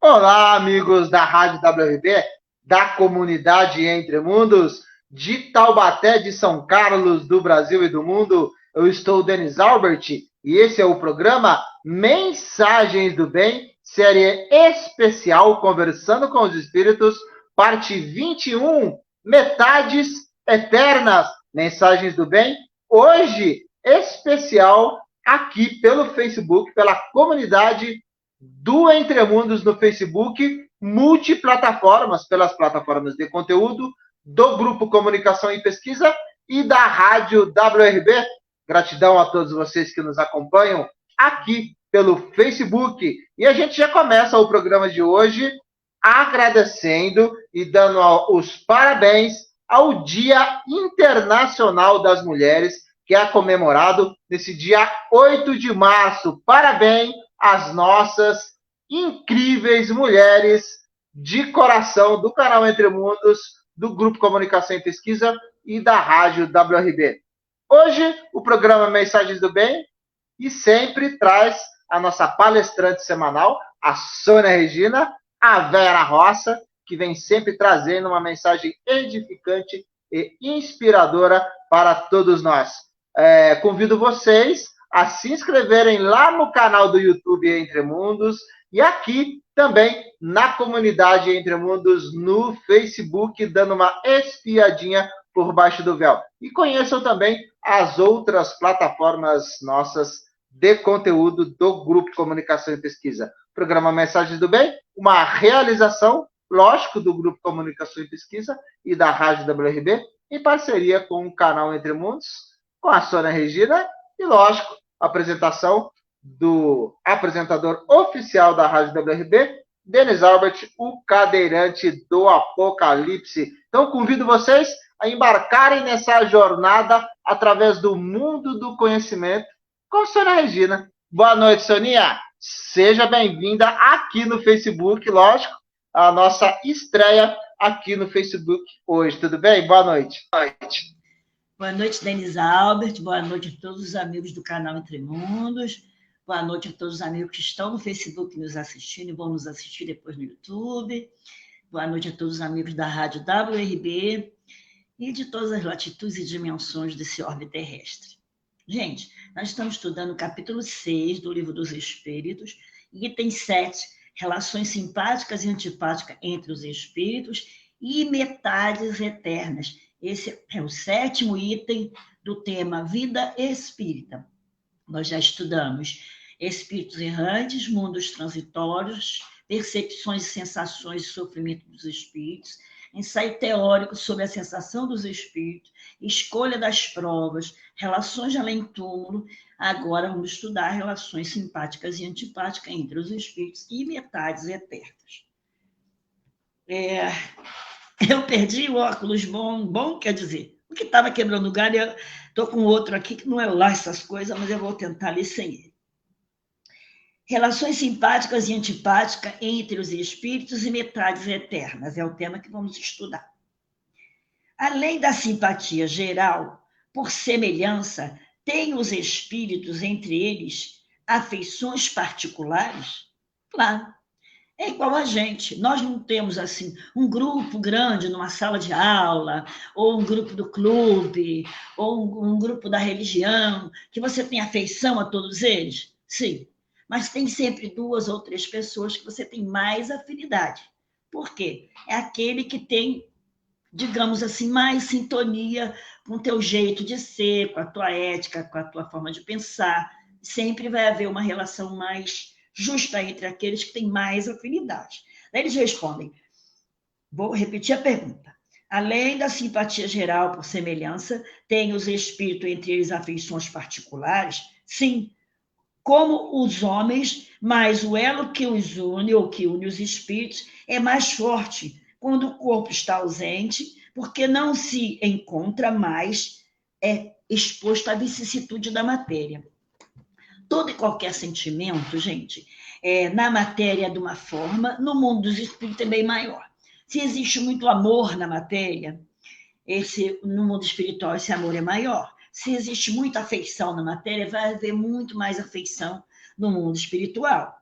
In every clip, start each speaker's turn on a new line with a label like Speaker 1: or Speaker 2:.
Speaker 1: Olá, amigos da Rádio WRB, da comunidade Entre Mundos, de Taubaté, de São Carlos, do Brasil e do mundo. Eu estou Denis Albert e esse é o programa Mensagens do Bem, série especial Conversando com os Espíritos, parte 21, Metades Eternas, Mensagens do Bem. Hoje, especial aqui pelo Facebook, pela comunidade do Entremundos no Facebook, multiplataformas, pelas plataformas de conteúdo do Grupo Comunicação e Pesquisa e da Rádio WRB. Gratidão a todos vocês que nos acompanham aqui pelo Facebook. E a gente já começa o programa de hoje agradecendo e dando os parabéns ao Dia Internacional das Mulheres, que é comemorado nesse dia 8 de março. Parabéns às nossas incríveis mulheres de coração do canal Entre Mundos, do Grupo Comunicação e Pesquisa e da Rádio WRB. Hoje, o programa Mensagens do Bem e sempre traz a nossa palestrante semanal, a Sônia Regina, a Vera Roça, que vem sempre trazendo uma mensagem edificante e inspiradora para todos nós. Convido vocês a se inscreverem lá no canal do YouTube Entre Mundos e aqui também na comunidade Entre Mundos no Facebook, dando uma espiadinha por baixo do véu. E conheçam também as outras plataformas nossas de conteúdo do Grupo Comunicação e Pesquisa. Programa Mensagens do Bem, uma realização, lógico, do Grupo Comunicação e Pesquisa e da Rádio WRB, em parceria com o canal Entre Mundos, com a Sônia Regina e, lógico, a apresentação do apresentador oficial da Rádio WRB, Denis Albert, o cadeirante do Apocalipse. Então, convido vocês a embarcarem nessa jornada através do mundo do conhecimento com a Sônia Regina. Boa noite, Soninha. Seja bem-vinda aqui no Facebook, lógico, a nossa estreia aqui no Facebook hoje. Tudo bem? Boa noite.
Speaker 2: Boa noite. Boa noite, Denis Albert. Boa noite a todos os amigos do canal Entre Mundos. Boa noite a todos os amigos que estão no Facebook nos assistindo e vão nos assistir depois no YouTube. Boa noite a todos os amigos da Rádio WRB e de todas as latitudes e dimensões desse orbe terrestre. Gente, nós estamos estudando o capítulo 6 do Livro dos Espíritos, item 7, relações simpáticas e antipáticas entre os espíritos e metades eternas. Esse é o 7º item do tema Vida Espírita. Nós já estudamos espíritos errantes, mundos transitórios, percepções e sensações e sofrimento dos espíritos, ensaio teórico sobre a sensação dos espíritos, escolha das provas, relações de além-túmulo. Agora vamos estudar relações simpáticas e antipáticas entre os espíritos e metades eternas. Eu perdi o óculos bom, quer dizer, o que estava quebrando o galho, eu estou com outro aqui que não é lá essas coisas, mas eu vou tentar ler sem ele. Relações simpáticas e antipáticas entre os espíritos e metades eternas, é o tema que vamos estudar. Além da simpatia geral, por semelhança, têm os espíritos entre eles afeições particulares? Claro. É igual a gente. Nós não temos, assim, um grupo grande numa sala de aula, ou um grupo do clube, ou um grupo da religião, que você tem afeição a todos eles? Sim. Mas tem sempre 2 ou 3 pessoas que você tem mais afinidade. Por quê? É aquele que tem, digamos assim, mais sintonia com o teu jeito de ser, com a tua ética, com a tua forma de pensar. Sempre vai haver uma relação mais justa entre aqueles que têm mais afinidade. Daí eles respondem, vou repetir a pergunta. Além da simpatia geral por semelhança, tem os espíritos entre eles afeições particulares? Sim, como os homens, mas o elo que os une, ou que une os espíritos, é mais forte quando o corpo está ausente, porque não se encontra mais exposto à vicissitude da matéria. Todo e qualquer sentimento, gente, na matéria é de uma forma, no mundo dos espíritos é bem maior. Se existe muito amor na matéria, no mundo espiritual esse amor é maior. Se existe muita afeição na matéria, vai haver muito mais afeição no mundo espiritual.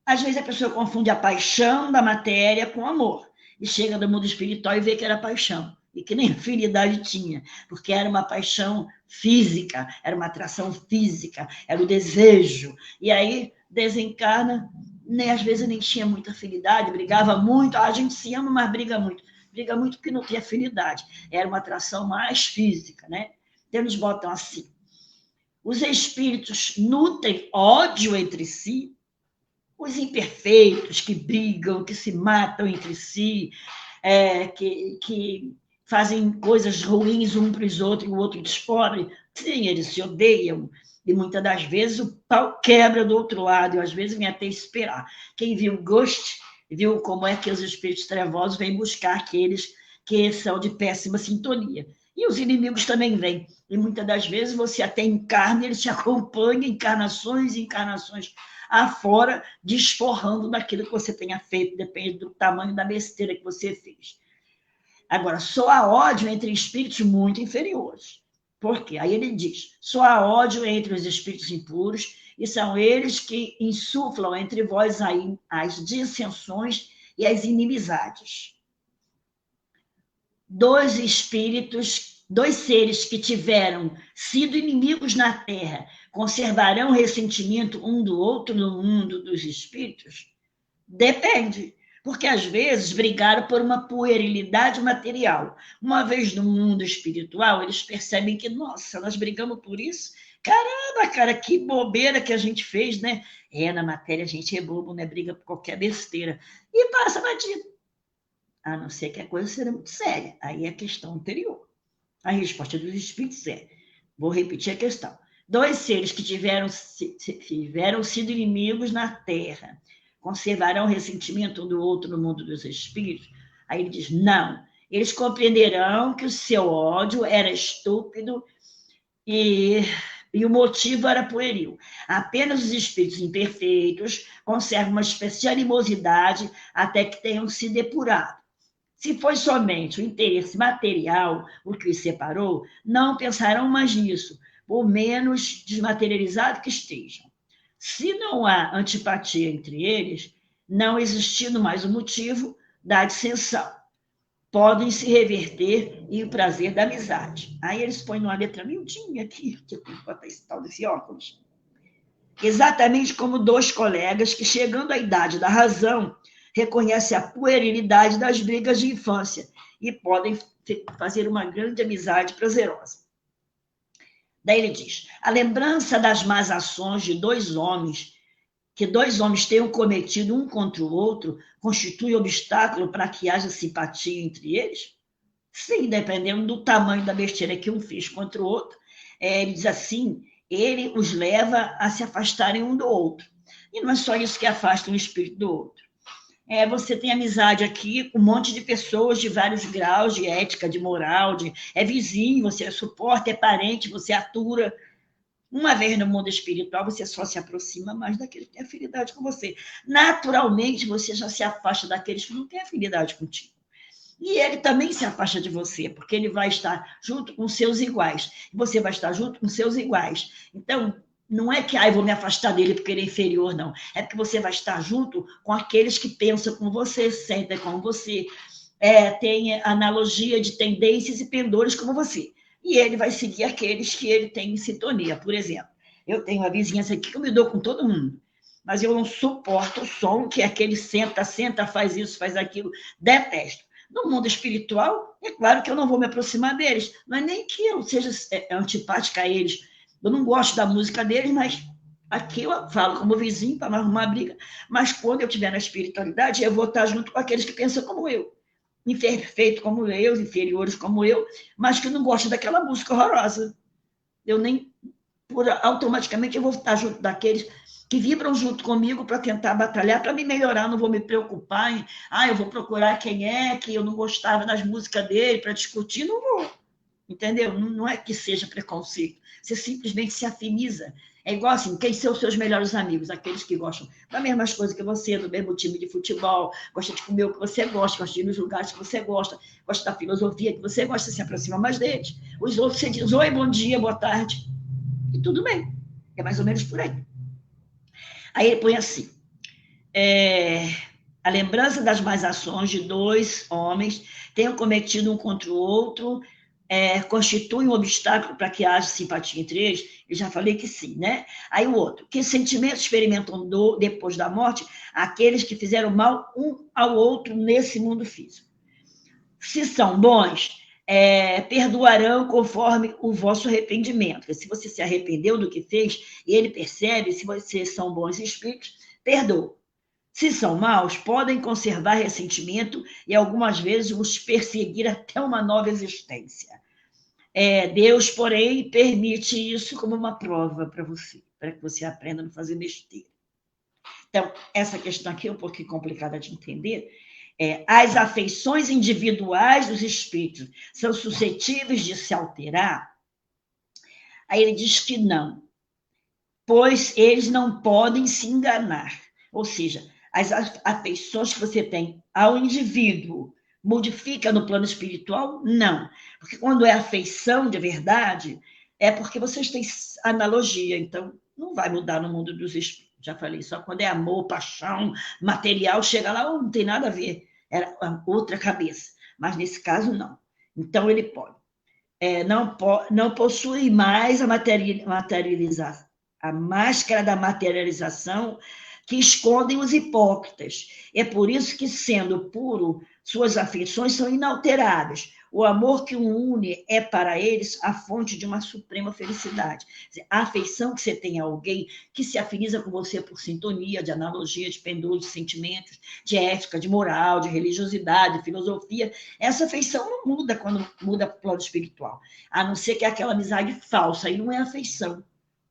Speaker 2: Às vezes a pessoa confunde a paixão da matéria com amor, e chega no mundo espiritual e vê que era paixão, e que nem afinidade tinha, porque era uma paixão física, era uma atração física, era o desejo. E aí desencarna, nem às vezes nem tinha muita afinidade, brigava muito, a gente se ama, mas briga muito. Briga muito porque não tem afinidade, era uma atração mais física, né? Então eles botam assim: os espíritos nutrem ódio entre si, os imperfeitos que brigam, que se matam entre si, que fazem coisas ruins um para os outros e o outro descobre. Sim, eles se odeiam. E muitas das vezes o pau quebra do outro lado, e às vezes vem até esperar. Quem viu Ghost viu como é que os espíritos trevosos vêm buscar aqueles que são de péssima sintonia. E os inimigos também vêm. E muitas das vezes você até encarna, eles te acompanham, encarnações e encarnações afora, desforrando daquilo que você tenha feito, depende do tamanho da besteira que você fez. Agora, só há ódio entre espíritos muito inferiores. Por quê? Aí ele diz: só há ódio entre os espíritos impuros, e são eles que insuflam entre vós as dissensões e as inimizades. Dois seres que tiveram sido inimigos na Terra, conservarão ressentimento um do outro no mundo dos espíritos? Depende, porque às vezes brigaram por uma puerilidade material. Uma vez no mundo espiritual, eles percebem que, nossa, nós brigamos por isso? Caramba, cara, que bobeira que a gente fez, né? Na matéria a gente é bobo, né? Briga por qualquer besteira. E passa batido. A não ser que a coisa seja muito séria. Aí é a questão anterior. A resposta dos espíritos é: vou repetir a questão. Dois seres que tiveram sido inimigos na Terra, conservarão ressentimento um do outro no mundo dos espíritos? Aí ele diz: não. Eles compreenderão que o seu ódio era estúpido e o motivo era pueril. Apenas os espíritos imperfeitos conservam uma espécie de animosidade até que tenham se depurado. Se foi somente o interesse material o que os separou, não pensarão mais nisso, por menos desmaterializado que estejam. Se não há antipatia entre eles, não existindo mais o motivo da dissensão, podem se reverter em o prazer da amizade. Aí eles põem uma letra miudinha aqui, que eu tenho que botar esse tal desse óculos. Exatamente como dois colegas que, chegando à idade da razão, reconhecem a puerilidade das brigas de infância e podem fazer uma grande amizade prazerosa. Daí ele diz: a lembrança das más ações de dois homens, que dois homens tenham cometido um contra o outro, constitui obstáculo para que haja simpatia entre eles? Sim, dependendo do tamanho da besteira que um fez contra o outro. Ele diz assim: ele os leva a se afastarem um do outro. E não é só isso que afasta um espírito do outro. Você tem amizade aqui com um monte de pessoas de vários graus de ética, de moral, é vizinho, você suporta, é parente, você atura. Uma vez no mundo espiritual, você só se aproxima mais daquele que tem afinidade com você. Naturalmente, você já se afasta daqueles que não têm afinidade contigo. E ele também se afasta de você, porque ele vai estar junto com seus iguais. E você vai estar junto com seus iguais. Então, não é que eu vou me afastar dele porque ele é inferior, não. É porque você vai estar junto com aqueles que pensam como você, sentem como você, tem analogia de tendências e pendores como você. E ele vai seguir aqueles que ele tem em sintonia. Por exemplo, eu tenho uma vizinhança aqui que eu me dou com todo mundo, mas eu não suporto o som que aquele senta, faz isso, faz aquilo. Detesto. No mundo espiritual, é claro que eu não vou me aproximar deles. Não é nem que eu seja antipática a eles. Eu não gosto da música deles, mas aqui eu falo como vizinho para não arrumar briga. Mas quando eu estiver na espiritualidade, eu vou estar junto com aqueles que pensam como eu. Imperfeito como eu, inferiores como eu, mas que não gostam daquela música horrorosa. Eu nem, automaticamente, eu vou estar junto daqueles que vibram junto comigo para tentar batalhar, para me melhorar, não vou me preocupar em, eu vou procurar quem é, que eu não gostava das músicas dele, para discutir, não vou. Entendeu? Não é que seja preconceito, você simplesmente se afiniza. É igual assim, quem são os seus melhores amigos? Aqueles que gostam das mesmas coisas que você, do mesmo time de futebol, gosta de comer o que você gosta de ir nos lugares que você gosta da filosofia que você gosta, se aproxima mais deles. Os outros você diz: oi, bom dia, boa tarde. E tudo bem. É mais ou menos por aí. Aí ele põe assim: a lembrança das más ações de dois homens tenham cometido um contra o outro constitui um obstáculo para que haja simpatia entre eles? Eu já falei que sim, né? Aí o outro, que sentimentos experimentam depois da morte aqueles que fizeram mal um ao outro nesse mundo físico? Se são bons, perdoarão conforme o vosso arrependimento. Se você se arrependeu do que fez, e ele percebe, se vocês são bons espíritos, perdoa. Se são maus, podem conservar ressentimento e algumas vezes os perseguir até uma nova existência. Deus, porém, permite isso como uma prova para você, para que você aprenda a não fazer besteira. Então, essa questão aqui é um pouquinho complicada de entender. As afeições individuais dos espíritos são suscetíveis de se alterar? Aí ele diz que não, pois eles não podem se enganar. Ou seja, as afeições que você tem ao indivíduo modifica no plano espiritual? Não. Porque quando é afeição de verdade, é porque vocês têm analogia, então não vai mudar no mundo dos espíritos. Já falei, só quando é amor, paixão, material, chega lá, não tem nada a ver, era outra cabeça. Mas nesse caso, não. Então ele pode. Não possui mais a materialização, a máscara da materialização que escondem os hipócritas. É por isso que, sendo puro, suas afeições são inalteráveis. O amor que o une é, para eles, a fonte de uma suprema felicidade. A afeição que você tem a alguém que se afiniza com você por sintonia, de analogia, de pendor, de sentimentos, de ética, de moral, de religiosidade, de filosofia, essa afeição não muda quando muda para o plano espiritual. A não ser que é aquela amizade falsa, aí não é afeição.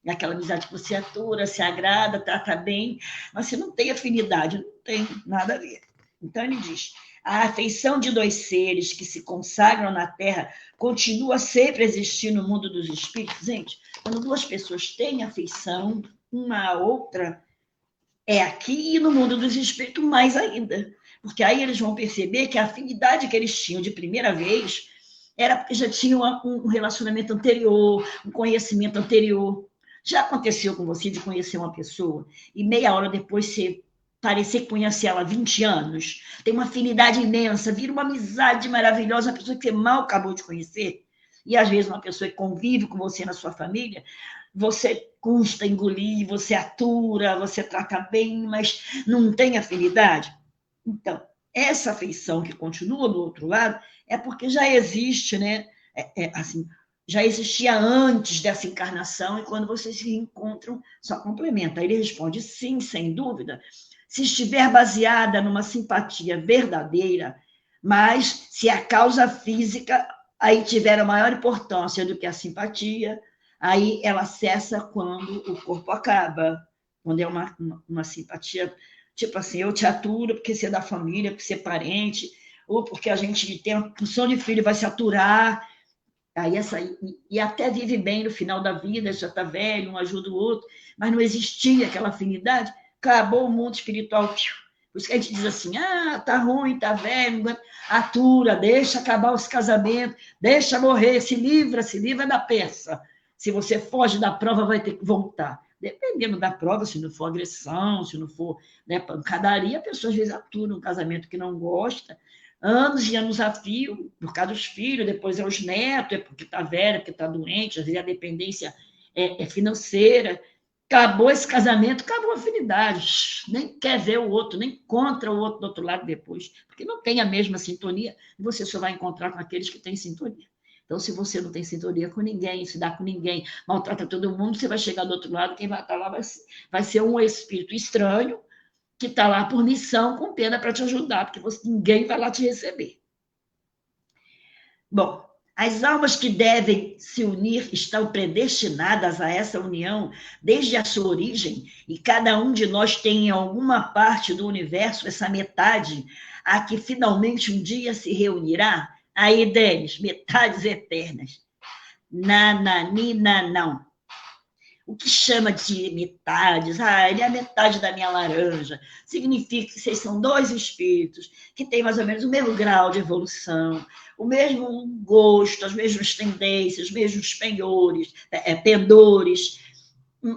Speaker 2: É aquela amizade que você atura, se agrada, trata bem, mas você não tem afinidade, não tem nada a ver. Então ele diz, a afeição de dois seres que se consagram na Terra continua sempre a existir no mundo dos espíritos. Gente, quando duas pessoas têm afeição, uma a outra, é aqui e no mundo dos espíritos mais ainda. Porque aí eles vão perceber que a afinidade que eles tinham de primeira vez era porque já tinham um relacionamento anterior, um conhecimento anterior. Já aconteceu com você de conhecer uma pessoa e meia hora depois você parecer que conhece ela há 20 anos, tem uma afinidade imensa, vira uma amizade maravilhosa, uma pessoa que você mal acabou de conhecer, e às vezes uma pessoa que convive com você na sua família, você custa engolir, você atura, você trata bem, mas não tem afinidade. Então, essa afeição que continua do outro lado é porque já existe, né? Assim, já existia antes dessa encarnação, e quando vocês se encontram, só complementa. Aí ele responde, sim, sem dúvida, se estiver baseada numa simpatia verdadeira, mas se a causa física aí tiver a maior importância do que a simpatia, aí ela cessa quando o corpo acaba, quando é uma simpatia, tipo assim, eu te aturo porque você é da família, porque você é parente, ou porque a gente tem uma função de filho, vai se aturar, aí e até vive bem no final da vida, já está velho, um ajuda o outro, mas não existia aquela afinidade, acabou o mundo espiritual. Por isso que a gente diz assim, tá ruim, tá velho, atura, deixa acabar os casamentos, deixa morrer, se livra da peça. Se você foge da prova, vai ter que voltar. Dependendo da prova, se não for agressão, se não for, né, pancadaria, a pessoa às vezes atura um casamento que não gosta, anos e anos a fio, por causa dos filhos, depois é os netos, é porque está velha, porque está doente, às vezes a dependência é financeira. Acabou esse casamento, acabou a afinidade. Nem quer ver o outro, nem encontra o outro do outro lado depois, porque não tem a mesma sintonia, e você só vai encontrar com aqueles que têm sintonia. Então, se você não tem sintonia com ninguém, se dá com ninguém, maltrata todo mundo, você vai chegar do outro lado, quem vai estar lá vai ser um espírito estranho, que está lá por missão, com pena para te ajudar, porque ninguém vai lá te receber. Bom, as almas que devem se unir estão predestinadas a essa união desde a sua origem, e cada um de nós tem em alguma parte do universo essa metade a que finalmente um dia se reunirá. Aí, deles, metades eternas. Nananina, não. O que chama de metades? Ele é a metade da minha laranja. Significa que vocês são dois espíritos que têm mais ou menos o mesmo grau de evolução, o mesmo gosto, as mesmas tendências, os mesmos pendores,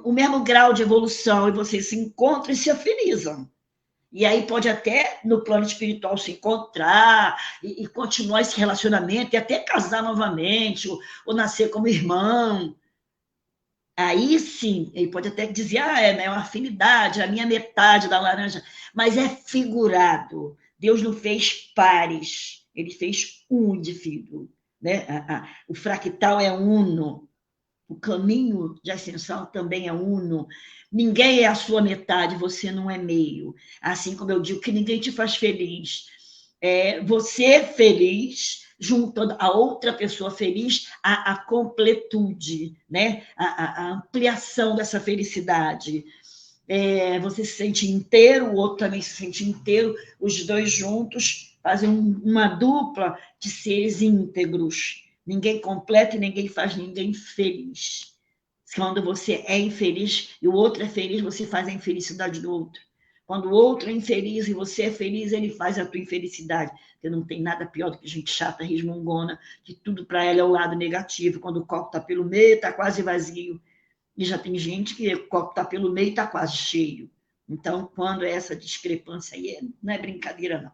Speaker 2: o mesmo grau de evolução, e vocês se encontram e se afinizam. E aí pode até, no plano espiritual, se encontrar e continuar esse relacionamento, e até casar novamente, ou nascer como irmão. Aí sim, ele pode até dizer, é uma afinidade, a minha metade da laranja, mas é figurado. Deus não fez pares, ele fez um indivíduo. Né? O fractal é uno, o caminho de ascensão também é uno. Ninguém é a sua metade, você não é meio. Assim como eu digo que ninguém te faz feliz. Você feliz junto a outra pessoa feliz, a completude, né? A ampliação dessa felicidade. Você se sente inteiro, o outro também se sente inteiro, os dois juntos fazem uma dupla de seres íntegros. Ninguém completa e ninguém faz ninguém feliz. Quando você é infeliz e o outro é feliz, você faz a infelicidade do outro. Quando o outro é infeliz e você é feliz, ele faz a tua infelicidade. Porque não tem nada pior do que gente chata, resmungona, que tudo para ela é o lado negativo. Quando o copo está pelo meio, está quase vazio. E já tem gente que o copo está pelo meio e está quase cheio. Então, quando é essa discrepância aí, não é brincadeira, não.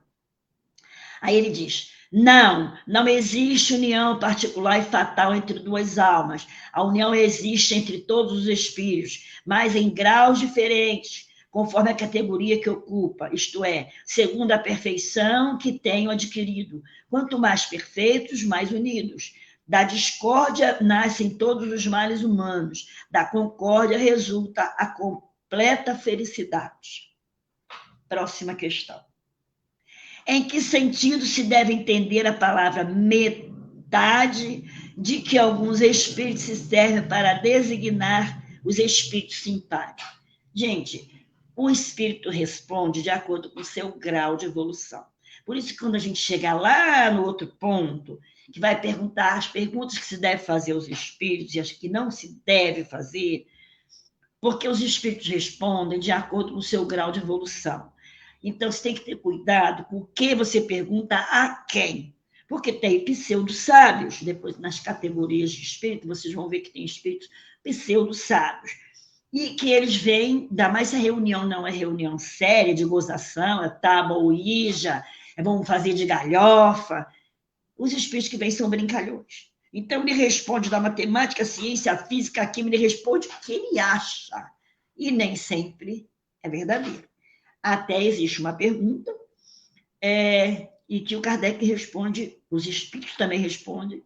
Speaker 2: Aí ele diz, não existe união particular e fatal entre duas almas. A união existe entre todos os espíritos, mas em graus diferentes, conforme a categoria que ocupa, isto é, segundo a perfeição que tenham adquirido. Quanto mais perfeitos, mais unidos. Da discórdia nascem todos os males humanos, da concórdia resulta a completa felicidade. Próxima questão. Em que sentido se deve entender a palavra metade, de que alguns espíritos se servem para designar os espíritos simpáticos? Gente, o espírito responde de acordo com o seu grau de evolução. Por isso que quando a gente chegar lá no outro ponto, que vai perguntar as perguntas que se deve fazer aos espíritos e as que não se deve fazer, porque os espíritos respondem de acordo com o seu grau de evolução. Então, você tem que ter cuidado com o que você pergunta a quem. Porque tem pseudo-sábios, depois nas categorias de espírito, vocês vão ver que tem espíritos pseudo-sábios. E que eles vêm, ainda mais se a reunião não é reunião séria, de gozação, é tábua ou ija, vamos fazer de galhofa. Os espíritos que vêm são brincalhões. Então, ele responde da matemática, a ciência, a física, a química, ele responde o que ele acha. E nem sempre é verdadeiro. Até existe uma pergunta, e que o Kardec responde, os espíritos também respondem,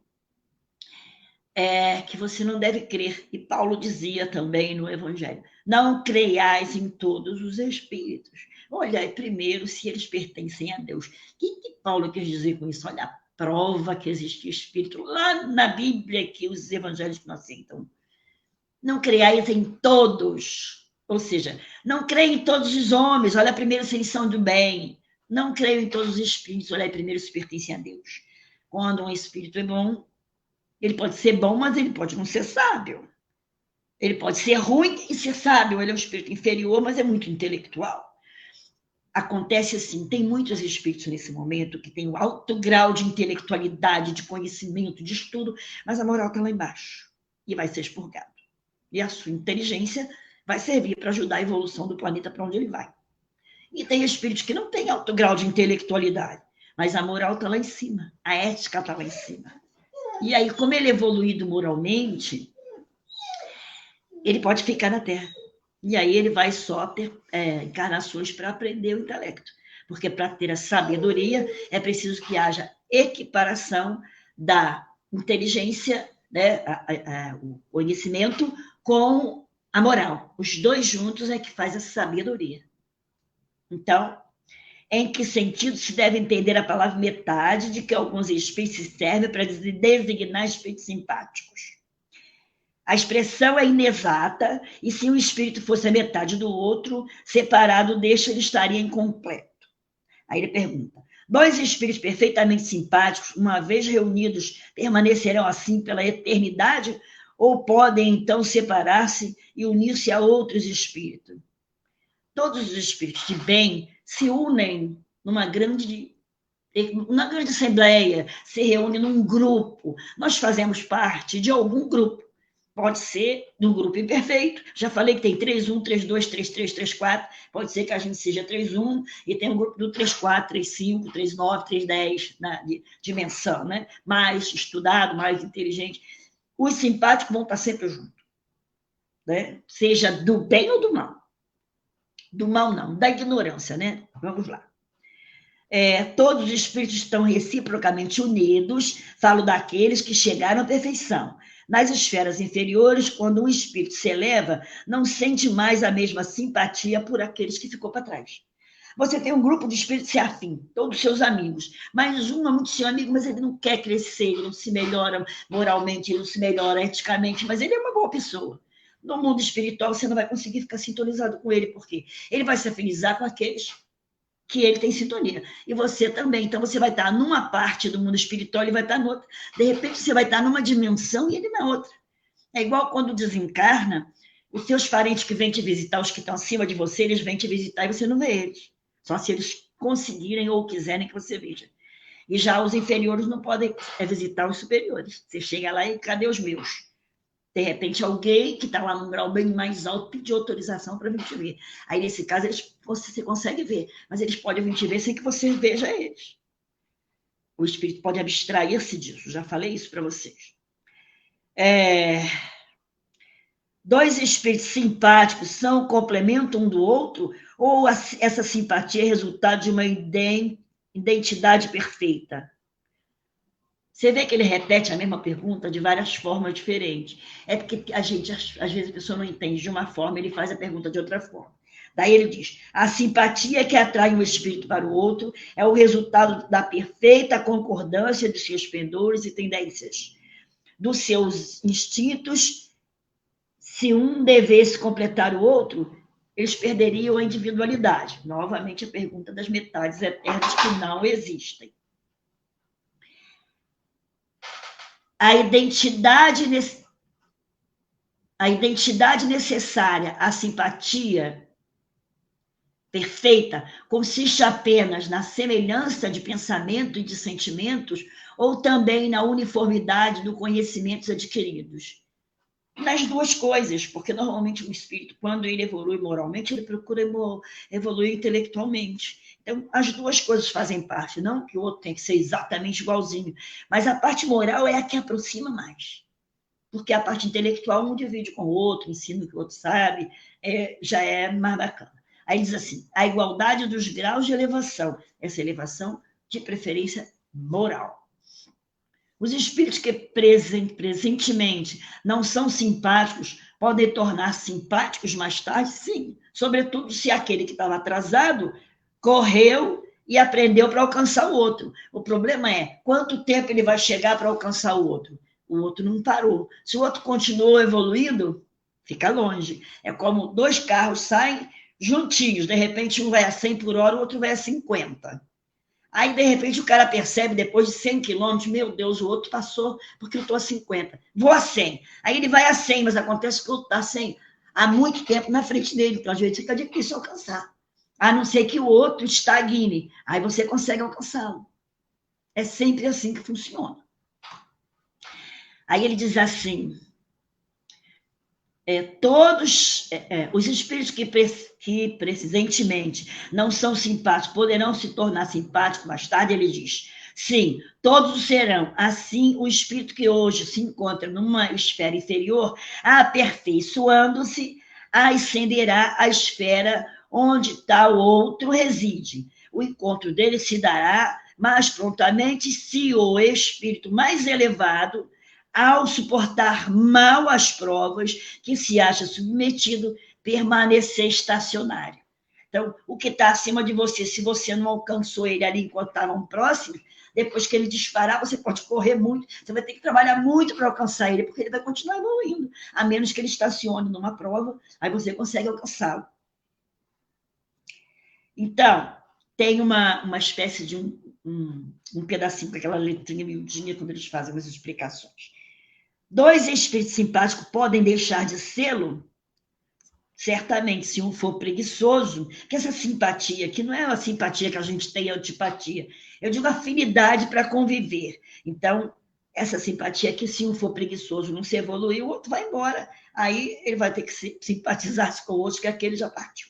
Speaker 2: que você não deve crer. E Paulo dizia também no Evangelho, não creiais em todos os espíritos. Olha, primeiro, se eles pertencem a Deus. O que Paulo quer dizer com isso? Olha a prova que existe espírito lá na Bíblia que os evangelhos não aceitam. Não creiais em todos. Ou seja, não creio em todos os homens, olha primeiro se eles são do bem. Não creio em todos os espíritos, olha primeiro se pertencem a Deus. Quando um espírito é bom, ele pode ser bom, mas ele pode não ser sábio. Ele pode ser ruim e ser sábio, ele é um espírito inferior, mas é muito intelectual. Acontece assim, tem muitos espíritos nesse momento que têm um alto grau de intelectualidade, de conhecimento, de estudo, mas a moral está lá embaixo e vai ser expurgado. E a sua inteligência vai servir para ajudar a evolução do planeta para onde ele vai. E tem espíritos que não têm alto grau de intelectualidade, mas a moral está lá em cima, a ética está lá em cima. E aí, como ele é evoluído moralmente, ele pode ficar na Terra. E aí ele vai só ter encarnações para aprender o intelecto. Porque para ter a sabedoria é preciso que haja equiparação da inteligência, né, o conhecimento com a moral. Os dois juntos é que faz a sabedoria. Então, em que sentido se deve entender a palavra metade, de que alguns espíritos se servem para designar espíritos simpáticos? A expressão é inexata, e se um espírito fosse a metade do outro, separado deste, ele estaria incompleto. Aí ele pergunta, dois espíritos perfeitamente simpáticos, uma vez reunidos, permanecerão assim pela eternidade, ou podem, então, separar-se e unir-se a outros espíritos? Todos os espíritos de bem se unem numa grande assembleia, se reúnem num grupo. Nós fazemos parte de algum grupo. Pode ser de um grupo imperfeito. Já falei que tem 3-1, 3-2, 3-3, 3-4. Pode ser que a gente seja 3-1 e tem um grupo do 3-4, 3-5, 3-9, 3-10 na dimensão, né? Mais estudado, mais inteligente. Os simpáticos vão estar sempre juntos, né? Seja do bem ou do mal. Do mal não, da ignorância, né? Vamos lá. Todos os espíritos estão reciprocamente unidos, falo daqueles que chegaram à perfeição. Nas esferas inferiores, quando um espírito se eleva, não sente mais a mesma simpatia por aqueles que ficou para trás. Você tem um grupo de espíritos se afim, todos seus amigos, mas um é muito seu amigo, mas ele não quer crescer, ele não se melhora moralmente, ele não se melhora eticamente, mas ele é uma boa pessoa. No mundo espiritual, você não vai conseguir ficar sintonizado com ele, porque ele vai se afinizar com aqueles que ele tem sintonia. E você também. Então, você vai estar numa parte do mundo espiritual, ele vai estar noutra. De repente, você vai estar numa dimensão e ele na outra. É igual quando desencarna, os seus parentes que vêm te visitar, os que estão acima de você, eles vêm te visitar e você não vê eles. Só se eles conseguirem ou quiserem que você veja. E já os inferiores não podem visitar os superiores. Você chega lá e cadê os meus? De repente, alguém que está lá num grau bem mais alto pediu autorização para vir te ver. Aí, nesse caso, você consegue ver, mas eles podem vir te ver sem que você veja eles. O espírito pode abstrair-se disso, já falei isso para vocês. Dois espíritos simpáticos são o complemento um do outro, ou essa simpatia é resultado de uma identidade perfeita? Você vê que ele repete a mesma pergunta de várias formas diferentes. É porque a gente, às vezes, a pessoa não entende de uma forma, ele faz a pergunta de outra forma. Daí ele diz: a simpatia que atrai um espírito para o outro é o resultado da perfeita concordância de seus pendores e tendências, dos seus instintos. Se um devesse completar o outro, eles perderiam a individualidade. Novamente, a pergunta das metades eternas que não existem. A identidade necessária à simpatia perfeita consiste apenas na semelhança de pensamento e de sentimentos ou também na uniformidade dos conhecimentos adquiridos? Nas duas coisas, porque normalmente o espírito, quando ele evolui moralmente, ele procura evoluir intelectualmente. Então, as duas coisas fazem parte, não que o outro tem que ser exatamente igualzinho, mas a parte moral é a que aproxima mais. Porque a parte intelectual um divide com o outro, ensina o que o outro sabe, já é mais bacana. Aí diz assim: a igualdade dos graus de elevação, essa elevação de preferência moral. Os espíritos que presentemente não são simpáticos podem tornar-se simpáticos mais tarde? Sim, sobretudo se aquele que estava atrasado correu e aprendeu para alcançar o outro. O problema é quanto tempo ele vai chegar para alcançar o outro. O outro não parou. Se o outro continuou evoluindo, fica longe. É como dois carros saem juntinhos, de repente um vai a 100 por hora, o outro vai a 50. Aí, de repente, o cara percebe, depois de 100 quilômetros, meu Deus, o outro passou porque eu estou a 50. Vou a 100. Aí ele vai a 100, mas acontece que o outro está a 100 há muito tempo na frente dele. Então, às vezes, fica difícil alcançar. A não ser que o outro estagne. Aí você consegue alcançá-lo. É sempre assim que funciona. Aí ele diz assim: todos os espíritos que presentemente não são simpáticos poderão se tornar simpáticos mais tarde, ele diz. Sim, todos serão. Assim, o espírito que hoje se encontra numa esfera inferior, aperfeiçoando-se, ascenderá à esfera onde tal outro reside. O encontro dele se dará mais prontamente se o espírito mais elevado, ao suportar mal as provas que se acha submetido, permanecer estacionário. Então, o que está acima de você, se você não alcançou ele ali enquanto estavam próximos, depois que ele disparar, você pode correr muito, você vai ter que trabalhar muito para alcançar ele, porque ele vai continuar evoluindo, a menos que ele estacione numa prova, aí você consegue alcançá-lo. Então, tem uma espécie de um pedacinho com aquela letrinha miudinha quando eles fazem as explicações. Dois espíritos simpáticos podem deixar de sê-lo? Certamente, se um for preguiçoso, que essa simpatia, que não é a simpatia que a gente tem, a antipatia, eu digo afinidade para conviver. Então, essa simpatia que, se um for preguiçoso, não se evoluir, o outro vai embora. Aí ele vai ter que simpatizar com o outro, que aquele já partiu.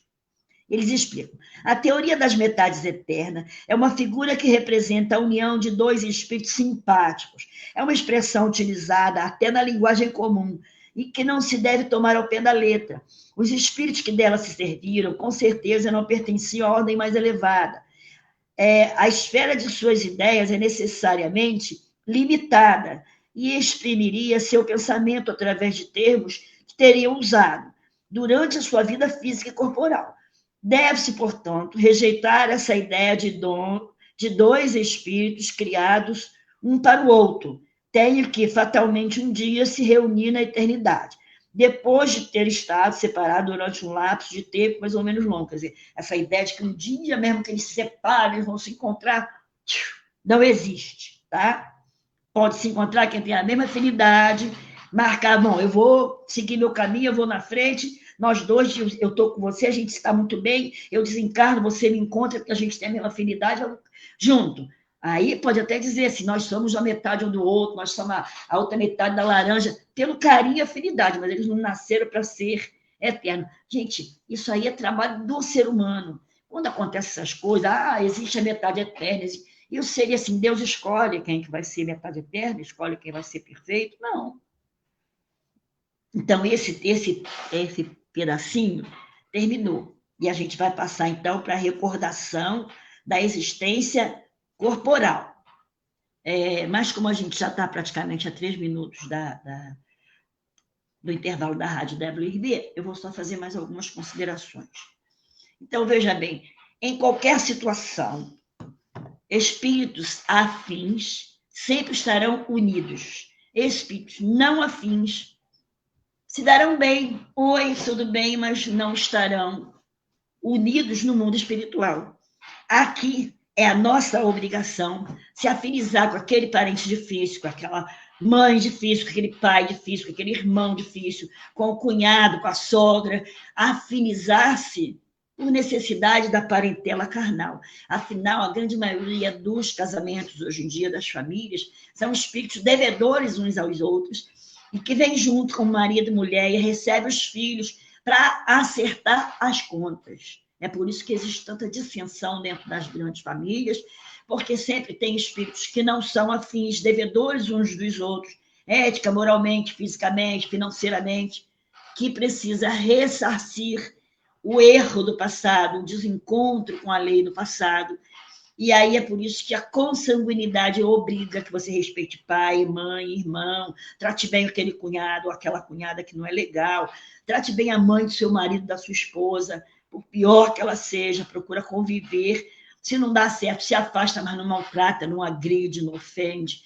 Speaker 2: Eles explicam. A teoria das metades eternas é uma figura que representa a união de dois espíritos simpáticos. É uma expressão utilizada até na linguagem comum e que não se deve tomar ao pé da letra. Os espíritos que dela se serviram, com certeza, não pertenciam à ordem mais elevada. A esfera de suas ideias é necessariamente limitada e exprimiria seu pensamento através de termos que teriam usado durante a sua vida física e corporal. Deve-se, portanto, rejeitar essa ideia de dois espíritos criados um para o outro. Tenho que, fatalmente, um dia se reunir na eternidade, depois de ter estado separado durante um lapso de tempo mais ou menos longo. Quer dizer, essa ideia de que um dia mesmo que eles se separem, eles vão se encontrar, não existe, tá? Pode se encontrar quem tem a mesma afinidade, marcar, bom, eu vou seguir meu caminho, eu vou na frente, nós dois, eu estou com você, a gente está muito bem, eu desencarno, você me encontra, porque a gente tem a mesma afinidade, junto. Aí pode até dizer assim, nós somos a metade um do outro, nós somos a outra metade da laranja, pelo carinho e afinidade, mas eles não nasceram para ser eterno. Gente, isso aí é trabalho do ser humano. Quando acontecem essas coisas, existe a metade eterna, e seria assim, Deus escolhe quem que vai ser metade eterna, escolhe quem vai ser perfeito? Não. Então, esse pedacinho terminou. E a gente vai passar, então, para a recordação da existência corporal. Mas como a gente já está praticamente a 3 minutos do intervalo da Rádio WRB, eu vou só fazer mais algumas considerações. Então, veja bem, em qualquer situação, espíritos afins sempre estarão unidos. Espíritos não afins se darão bem. Oi, tudo bem, mas não estarão unidos no mundo espiritual. Aqui é a nossa obrigação se afinizar com aquele parente difícil, com aquela mãe difícil, com aquele pai difícil, com aquele irmão difícil, com o cunhado, com a sogra, afinizar-se por necessidade da parentela carnal. Afinal, a grande maioria dos casamentos hoje em dia, das famílias, são espíritos devedores uns aos outros, e que vem junto com o marido e mulher e recebe os filhos para acertar as contas. É por isso que existe tanta dissensão dentro das grandes famílias, porque sempre tem espíritos que não são afins, devedores uns dos outros, ética, moralmente, fisicamente, financeiramente, que precisa ressarcir o erro do passado, o desencontro com a lei do passado. E aí é por isso que a consanguinidade obriga que você respeite pai, mãe, irmão, trate bem aquele cunhado ou aquela cunhada que não é legal, trate bem a mãe do seu marido, da sua esposa, por pior que ela seja, procura conviver. Se não dá certo, se afasta, mas não maltrata, não agride, não ofende,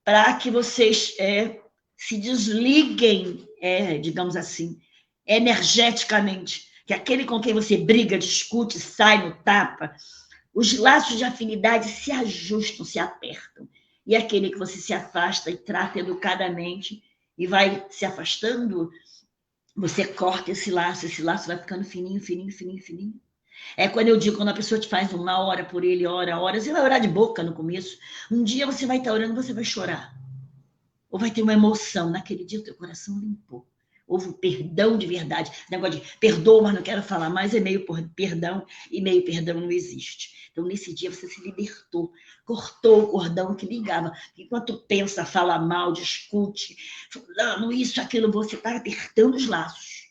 Speaker 2: para que vocês se desliguem, digamos assim, energeticamente, que aquele com quem você briga, discute, sai no tapa, os laços de afinidade se ajustam, se apertam. E aquele que você se afasta e trata educadamente e vai se afastando, você corta esse laço vai ficando fininho, fininho, fininho, fininho. É quando eu digo, quando a pessoa te faz uma hora por ele, hora, você vai orar de boca no começo. Um dia você vai estar orando, você vai chorar. Ou vai ter uma emoção. Naquele dia o teu coração limpou. Houve um perdão de verdade. O negócio de perdoa, mas não quero falar mais, é meio perdão, e meio perdão não existe. Então, nesse dia, você se libertou, cortou o cordão que ligava. Enquanto pensa, fala mal, discute, fulano, isso, aquilo, você está apertando os laços.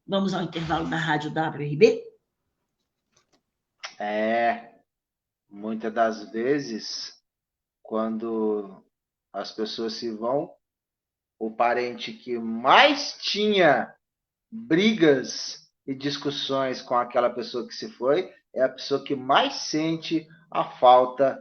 Speaker 2: Vamos ao intervalo da Rádio WRB?
Speaker 1: Muitas das vezes, quando as pessoas se vão, o parente que mais tinha brigas e discussões com aquela pessoa que se foi é a pessoa que mais sente a falta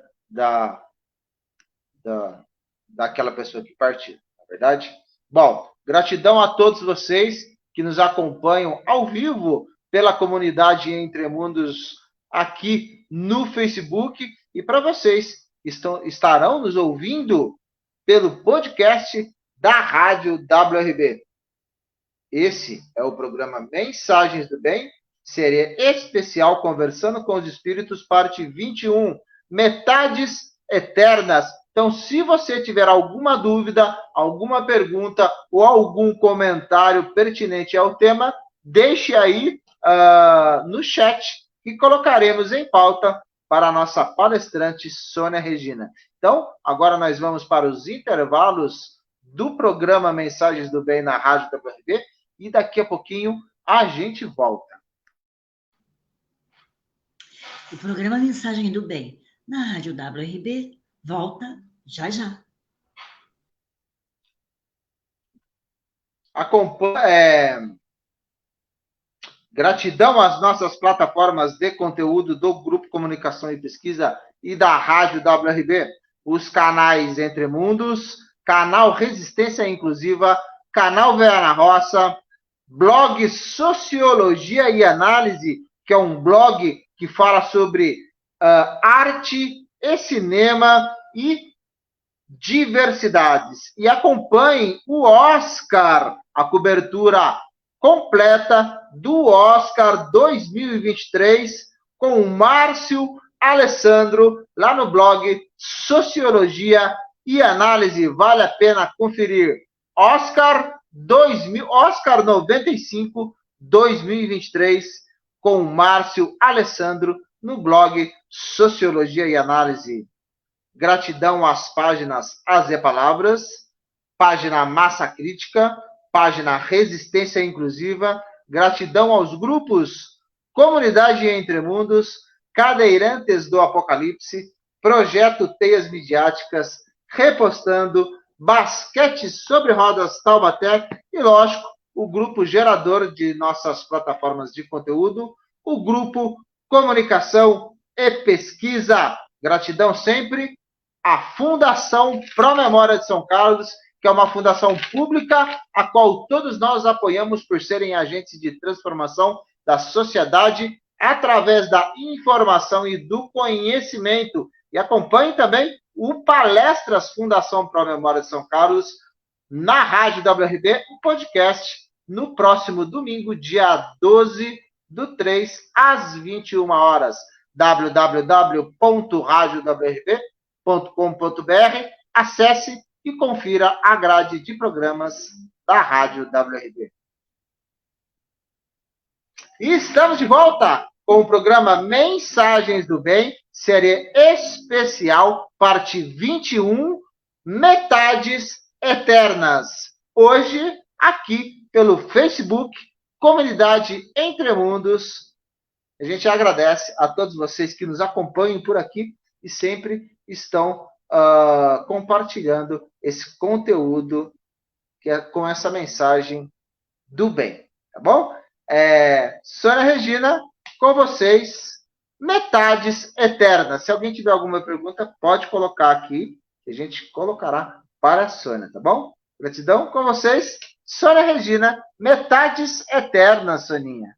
Speaker 1: daquela pessoa que partiu, não é verdade? Bom, gratidão a todos vocês que nos acompanham ao vivo pela comunidade Entre Mundos aqui no Facebook e para vocês que estarão nos ouvindo pelo podcast da Rádio WRB. Esse é o programa Mensagens do Bem, série especial Conversando com os Espíritos, parte 21, Metades Eternas. Então, se você tiver alguma dúvida, alguma pergunta ou algum comentário pertinente ao tema, deixe aí no chat que colocaremos em pauta para a nossa palestrante Sônia Regina. Então, agora nós vamos para os intervalos do programa Mensagens do Bem na Rádio WRB e daqui a pouquinho a gente volta.
Speaker 2: O programa Mensagem do Bem na Rádio WRB volta já já.
Speaker 1: Gratidão às nossas plataformas de conteúdo do Grupo Comunicação e Pesquisa e da Rádio WRB, os canais Entre Mundos, canal Resistência Inclusiva, canal Vera na Roça, blog Sociologia e Análise, que é um blog que fala sobre arte e cinema e diversidades. E acompanhem o Oscar, a cobertura completa do Oscar 2023 com o Márcio Alessandro, lá no blog Sociologia e Análise. Vale a pena conferir. Oscar 95 2023 com o Márcio Alessandro no blog Sociologia e Análise. Gratidão às páginas As e Palavras, página Massa Crítica, página Resistência Inclusiva, gratidão aos grupos Comunidade Entre Mundos, Cadeirantes do Apocalipse, Projeto Teias Midiáticas, Repostando, Basquete sobre Rodas Taubaté e, lógico, o grupo gerador de nossas plataformas de conteúdo, o grupo Comunicação e Pesquisa. Gratidão sempre à Fundação Pro Memória de São Carlos, que é uma fundação pública, a qual todos nós apoiamos por serem agentes de transformação da sociedade através da informação e do conhecimento. E acompanhe também o Palestras Fundação Pro Memória de São Carlos na Rádio WRB, o podcast, no próximo domingo, dia 12/3, às 21 horas. www.radiowrb.com.br. Acesse e confira a grade de programas da Rádio WRB. E estamos de volta com o programa Mensagens do Bem, série especial, parte 21, Metades Eternas. Hoje, aqui pelo Facebook, Comunidade Entre Mundos. A gente agradece a todos vocês que nos acompanham por aqui e sempre estão compartilhando esse conteúdo que é com essa mensagem do bem, tá bom? Sônia Regina, com vocês, Metades Eternas. Se alguém tiver alguma pergunta, pode colocar aqui, que a gente colocará para a Sônia, tá bom? Gratidão com vocês, Sônia Regina, Metades Eternas, Soninha.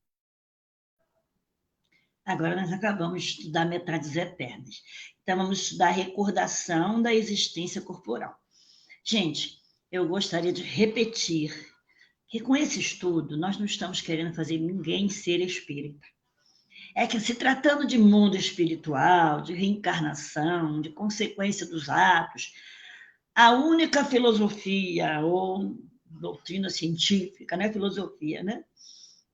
Speaker 2: Agora nós acabamos de estudar Metades Eternas. Então, vamos estudar a recordação da existência corporal. Gente, eu gostaria de repetir que com esse estudo, nós não estamos querendo fazer ninguém ser espírita. É que, se tratando de mundo espiritual, de reencarnação, de consequência dos atos, a única filosofia ou doutrina científica, não é filosofia, né?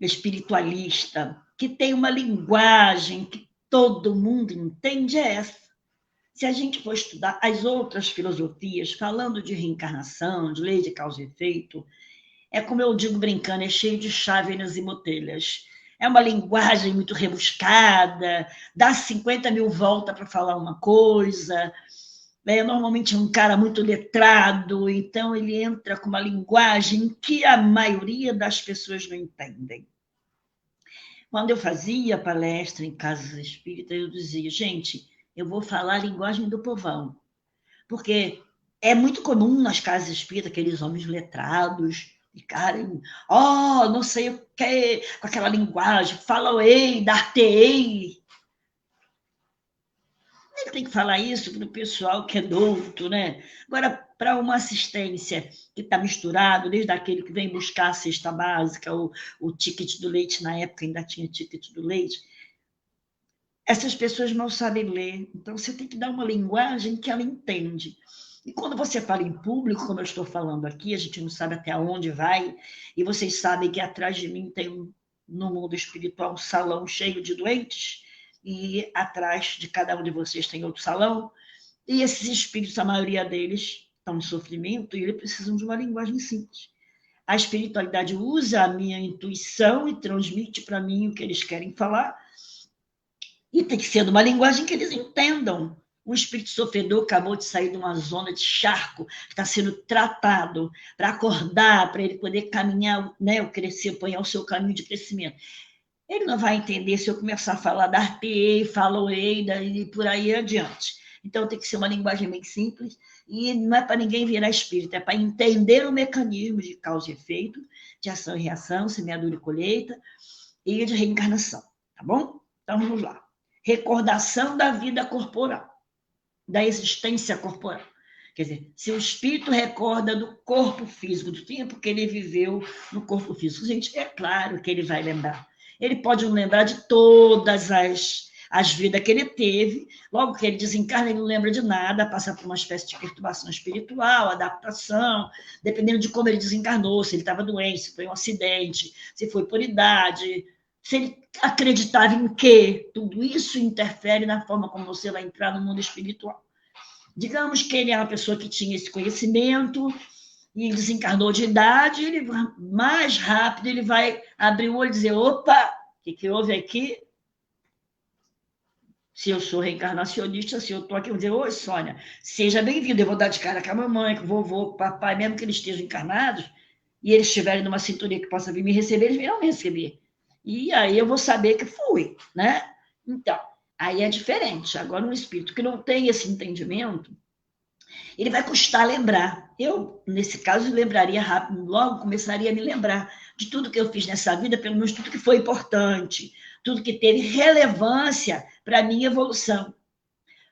Speaker 2: Espiritualista, que tem uma linguagem que todo mundo entende é essa. Se a gente for estudar as outras filosofias, falando de reencarnação, de lei de causa e efeito, é como eu digo brincando, é cheio de chávenas e motelhas. É uma linguagem muito rebuscada, dá 50 mil voltas para falar uma coisa. Normalmente é um cara muito letrado, então ele entra com uma linguagem que a maioria das pessoas não entendem. Quando eu fazia palestra em casas espíritas, eu dizia, gente, eu vou falar a linguagem do povão, porque é muito comum nas casas espíritas aqueles homens letrados ficarem, não sei o que, com aquela linguagem, fala-ei, dar-te-ei. Ele tem que falar isso para o pessoal que é douto, né? Agora, para uma assistência que está misturado, desde aquele que vem buscar a cesta básica, o ticket do leite, na época ainda tinha ticket do leite, essas pessoas mal sabem ler. Então, você tem que dar uma linguagem que ela entende. E quando você fala em público, como eu estou falando aqui, a gente não sabe até onde vai, e vocês sabem que atrás de mim tem, no mundo espiritual, um salão cheio de doentes, e atrás de cada um de vocês tem outro salão, e esses espíritos, a maioria deles, estão em sofrimento, e eles precisam de uma linguagem simples. A espiritualidade usa a minha intuição e transmite para mim o que eles querem falar, e tem que ser numa linguagem que eles entendam. Um espírito sofredor acabou de sair de uma zona de charco, que está sendo tratado para acordar, para ele poder caminhar, né, o crescer, apanhar o seu caminho de crescimento. Ele não vai entender se eu começar a falar da Arte, Faloeida e por aí adiante. Então tem que ser uma linguagem bem simples, e não é para ninguém virar espírito, é para entender o mecanismo de causa e efeito, de ação e reação, semeadura e colheita, e de reencarnação, tá bom? Então vamos lá. Recordação da vida corporal, da existência corporal. Quer dizer, se o espírito recorda do corpo físico, do tempo que ele viveu no corpo físico, gente, é claro que ele vai lembrar. Ele pode não lembrar de todas as vidas que ele teve, logo que ele desencarna, ele não lembra de nada, passa por uma espécie de perturbação espiritual, adaptação, dependendo de como ele desencarnou, se ele estava doente, se foi um acidente, se foi por idade, se ele acreditava em quê? Tudo isso interfere na forma como você vai entrar no mundo espiritual. Digamos que ele é uma pessoa que tinha esse conhecimento e desencarnou de idade, ele mais rápido ele vai abrir o olho e dizer, opa, o que houve aqui? Se eu sou reencarnacionista, se eu estou aqui, eu vou dizer, oi, Sônia, seja bem-vindo, eu vou dar de cara com a mamãe, com o vovô, com o papai, mesmo que eles estejam encarnados, e eles estiverem numa sintonia que possa vir me receber, eles virão me receber. E aí eu vou saber que fui, né? Então, aí é diferente. Agora, um espírito que não tem esse entendimento, ele vai custar lembrar. Eu, nesse caso, lembraria rápido, logo começaria a me lembrar de tudo que eu fiz nessa vida, pelo menos tudo que foi importante, tudo que teve relevância para a minha evolução.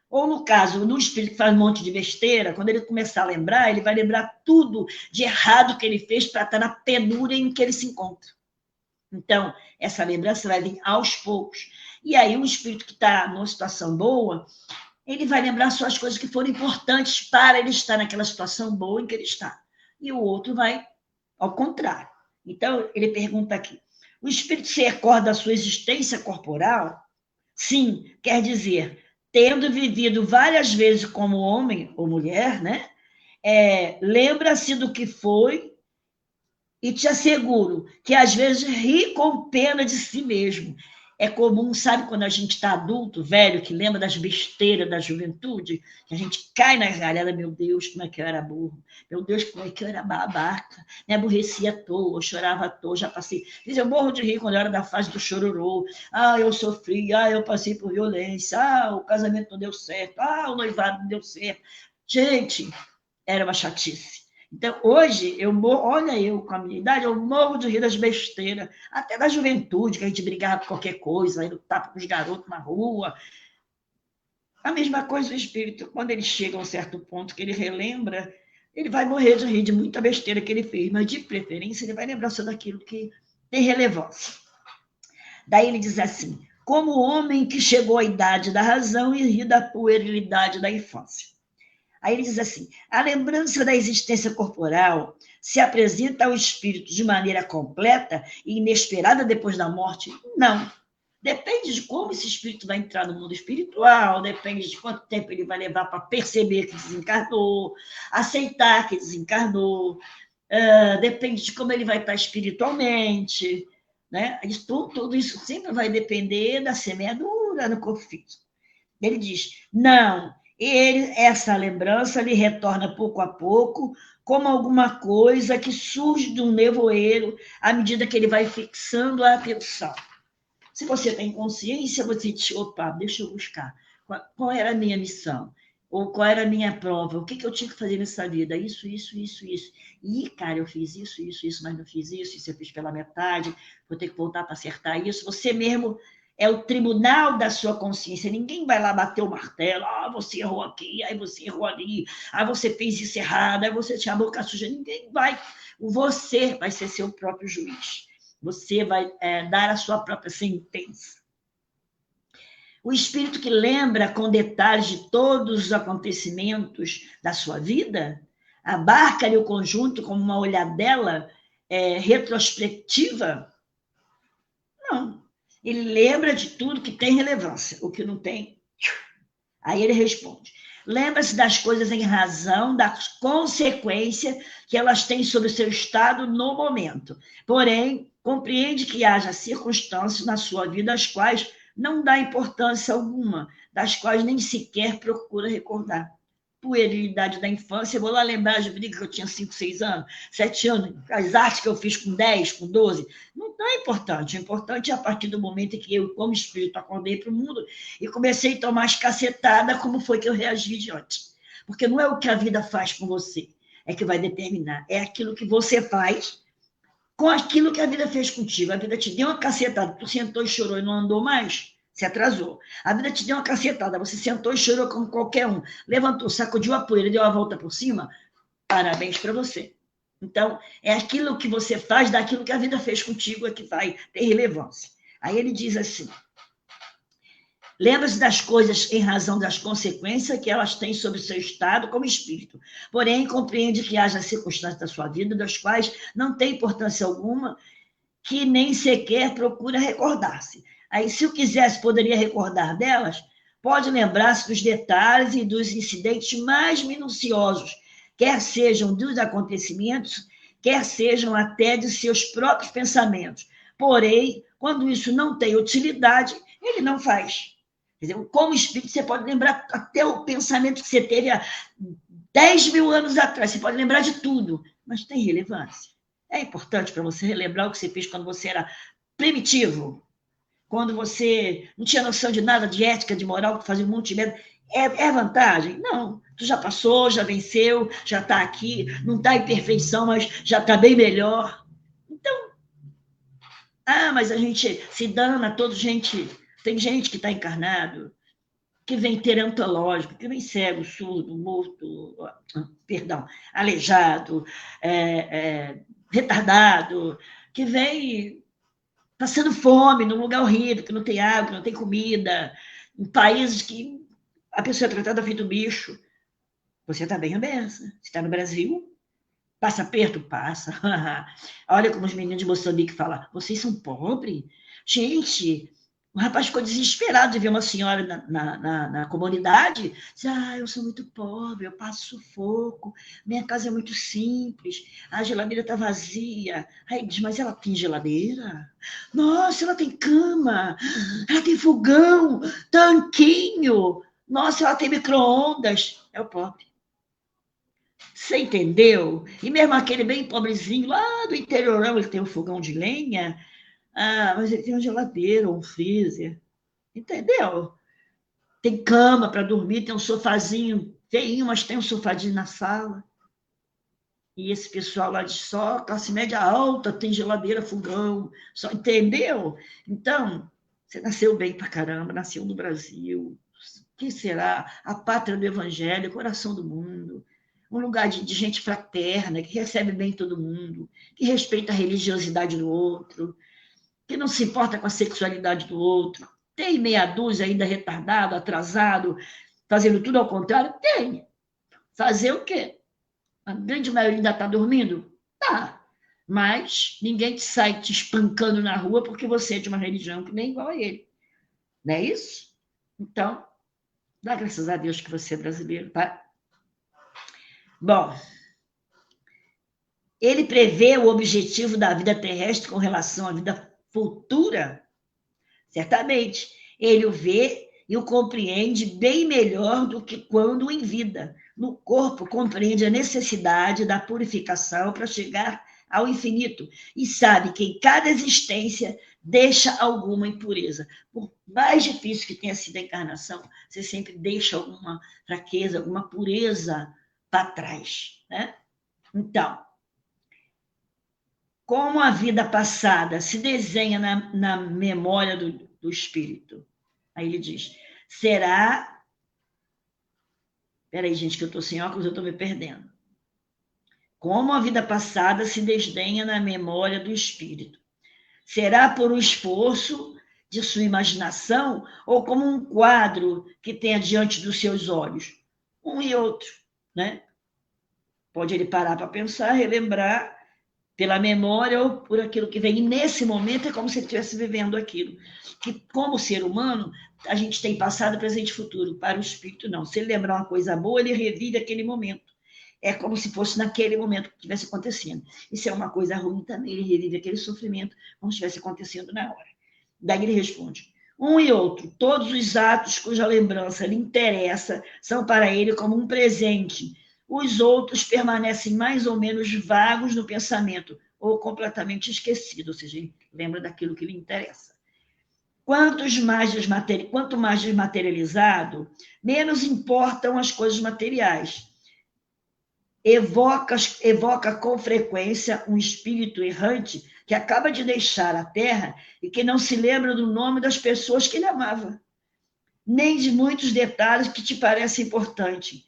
Speaker 2: Ou, no caso, no espírito que faz um monte de besteira, quando ele começar a lembrar, ele vai lembrar tudo de errado que ele fez para estar na penúria em que ele se encontra. Então, essa lembrança vai vir aos poucos. E aí, um espírito que está numa situação boa, ele vai lembrar só as coisas que foram importantes para ele estar naquela situação boa em que ele está. E o outro vai ao contrário. Então, ele pergunta aqui, o espírito se recorda da sua existência corporal? Sim, quer dizer, tendo vivido várias vezes como homem ou mulher, né? Lembra-se do que foi e te asseguro que às vezes ri com pena de si mesmo. É comum, sabe, quando a gente está adulto, velho, que lembra das besteiras da juventude, que a gente cai na galera, meu Deus, como é que eu era burro, meu Deus, como é que eu era babaca, me aborrecia à toa, eu chorava à toa, já passei. Eu morro de rir quando eu era da fase do chororô, eu sofri, eu passei por violência, o casamento não deu certo, o noivado não deu certo. Gente, era uma chatice. Então, hoje, olha eu com a minha idade, eu morro de rir das besteiras, até da juventude, que a gente brigava por qualquer coisa, aí lutava com os garotos na rua. A mesma coisa o espírito, quando ele chega a um certo ponto que ele relembra, ele vai morrer de rir de muita besteira que ele fez, mas de preferência ele vai lembrar só daquilo que tem relevância. Daí ele diz assim, como homem que chegou à idade da razão e ri da puerilidade da infância. Aí ele diz assim, a lembrança da existência corporal se apresenta ao espírito de maneira completa e inesperada depois da morte? Não. Depende de como esse espírito vai entrar no mundo espiritual, depende de quanto tempo ele vai levar para perceber que desencarnou, aceitar que desencarnou, depende de como ele vai estar espiritualmente, né? Tudo isso sempre vai depender da semeadura no corpo físico. Ele diz, não, essa lembrança lhe retorna pouco a pouco, como alguma coisa que surge de um nevoeiro à medida que ele vai fixando a atenção. Se você tem consciência, você diz, opa, deixa eu buscar. Qual era a minha missão? Ou qual era a minha prova? O que eu tinha que fazer nessa vida? Isso. Ih, cara, eu fiz isso, mas não fiz isso eu fiz pela metade, vou ter que voltar para acertar isso. Você mesmo é o tribunal da sua consciência. Ninguém vai lá bater o martelo. Você errou aqui, aí você errou ali, aí você fez isso errado, aí você tinha a boca suja. Ninguém vai. Você vai ser seu próprio juiz. Você vai dar a sua própria sentença. O espírito que lembra com detalhes de todos os acontecimentos da sua vida, abarca-lhe o conjunto como uma olhadela retrospectiva? Não. Ele lembra de tudo que tem relevância, o que não tem. Aí ele responde: lembra-se das coisas em razão da consequência que elas têm sobre o seu estado no momento. Porém, compreende que haja circunstâncias na sua vida às quais não dá importância alguma, das quais nem sequer procura recordar. Puerilidade da infância, eu vou lá lembrar de briga que eu tinha 5, 6 anos, 7 anos, as artes que eu fiz com 10, com 12. Não é importante. O importante é a partir do momento em que eu, como espírito, acordei para o mundo e comecei a tomar as cacetadas, como foi que eu reagi diante. Porque não é o que a vida faz com você, é que vai determinar. É aquilo que você faz com aquilo que a vida fez contigo. A vida te deu uma cacetada, tu sentou e chorou e não andou mais, se atrasou. A vida te deu uma cacetada, você sentou e chorou como qualquer um, levantou, sacudiu a poeira, deu a volta por cima, parabéns para você. Então, é aquilo que você faz daquilo que a vida fez contigo é que vai ter relevância. Aí ele diz assim: lembra-se das coisas em razão das consequências que elas têm sobre o seu estado como espírito. Porém, compreende que haja circunstâncias da sua vida das quais não tem importância alguma, que nem sequer procura recordar-se. Aí, se eu quisesse, poderia recordar delas, pode lembrar-se dos detalhes e dos incidentes mais minuciosos, quer sejam dos acontecimentos, quer sejam até de seus próprios pensamentos. Porém, quando isso não tem utilidade, ele não faz. Quer dizer, como espírito, você pode lembrar até o pensamento que você teve há 10 mil anos atrás, você pode lembrar de tudo, mas tem relevância. É importante para você relembrar o que você fez quando você era primitivo, quando você não tinha noção de nada, de ética, de moral, que fazia um monte de merda. É vantagem? Não. Tu já passou, já venceu, já está aqui, não está em perfeição, mas já está bem melhor. Então, mas a gente se dana, tem gente que está encarnado, que vem terantológico, que vem cego, surdo, morto, perdão, aleijado, retardado, que vem passando fome num lugar horrível, que não tem água, que não tem comida, em países que a pessoa é tratada feito bicho. Você está bem aberta. Você está no Brasil, passa aperto? Passa. Olha como os meninos de Moçambique falam, vocês são pobres? Gente, o rapaz ficou desesperado de ver uma senhora na comunidade. Disse, eu sou muito pobre, eu passo sufoco, minha casa é muito simples, a geladeira está vazia. Aí diz, mas ela tem geladeira? Nossa, ela tem cama, ela tem fogão, tanquinho. Nossa, ela tem micro-ondas. É o pobre. Você entendeu? E mesmo aquele bem pobrezinho, lá do interiorão, ele tem um fogão de lenha, mas ele tem uma geladeira, um freezer, entendeu? Tem cama para dormir, tem um sofazinho feinho, mas tem um sofadinho na sala. E esse pessoal lá de só, classe média alta, tem geladeira, fogão, só entendeu? Então, você nasceu bem pra caramba, nasceu no Brasil. Que será? A pátria do evangelho, o coração do mundo. Um lugar de gente fraterna, que recebe bem todo mundo, que respeita a religiosidade do outro, que não se importa com a sexualidade do outro. Tem meia dúzia ainda retardado, atrasado, fazendo tudo ao contrário? Tem. Fazer o quê? A grande maioria ainda está dormindo? Tá. Mas ninguém sai te espancando na rua porque você é de uma religião que nem igual a ele. Não é isso? Então, dá graças a Deus que você é brasileiro, tá? Bom, ele prevê o objetivo da vida terrestre com relação à vida futura? Certamente. Ele o vê e o compreende bem melhor do que quando em vida. No corpo, compreende a necessidade da purificação para chegar ao infinito e sabe que em cada existência deixa alguma impureza. Por mais difícil que tenha sido a encarnação, você sempre deixa alguma fraqueza, alguma pureza para trás, né? Então, como a vida passada se desenha na memória do espírito? Aí ele diz, será... Peraí, gente, que eu estou sem óculos, eu estou me perdendo. Como a vida passada se desdenha na memória do espírito? Será por um esforço de sua imaginação ou como um quadro que tenha diante dos seus olhos? Um e outro, né? Pode ele parar para pensar, relembrar pela memória ou por aquilo que vem. E nesse momento é como se ele estivesse vivendo aquilo. Que, como ser humano, a gente tem passado, presente e futuro. Para o espírito, não. Se ele lembrar uma coisa boa, ele revive aquele momento. É como se fosse naquele momento que estivesse acontecendo. E se é uma coisa ruim também, ele revive aquele sofrimento como se estivesse acontecendo na hora. Daí ele responde: um e outro, todos os atos cuja lembrança lhe interessa são para ele como um presente. Os outros permanecem mais ou menos vagos no pensamento ou completamente esquecidos, ou seja, ele lembra daquilo que lhe interessa. Quanto mais desmaterializado, menos importam as coisas materiais. Evoca com frequência um espírito errante que acaba de deixar a terra e que não se lembra do nome das pessoas que ele amava, nem de muitos detalhes que te parecem importantes.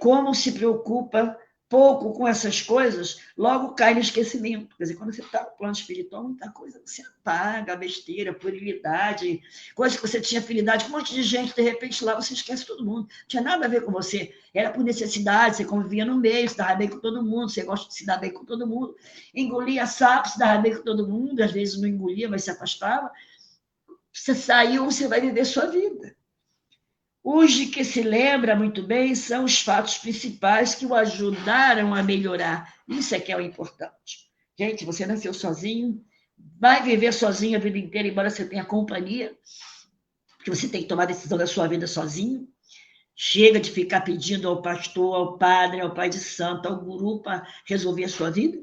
Speaker 2: Como se preocupa pouco com essas coisas, logo cai no esquecimento. Quer dizer, quando você está no plano espiritual, muita coisa você apaga, besteira, puerilidade, coisa que você tinha afinidade com um monte de gente, de repente lá você esquece todo mundo. Não tinha nada a ver com você. Era por necessidade, você convivia no meio, se dava bem com todo mundo, você gosta de se dar bem com todo mundo. Engolia sapo, se dava bem com todo mundo, às vezes não engolia, mas se afastava. Você saiu, você vai viver sua vida. Os de que se lembra muito bem são os fatos principais que o ajudaram a melhorar. Isso é que é o importante. Gente, você nasceu sozinho, vai viver sozinho a vida inteira, embora você tenha companhia, porque você tem que tomar a decisão da sua vida sozinho. Chega de ficar pedindo ao pastor, ao padre, ao pai de santo, ao guru para resolver a sua vida.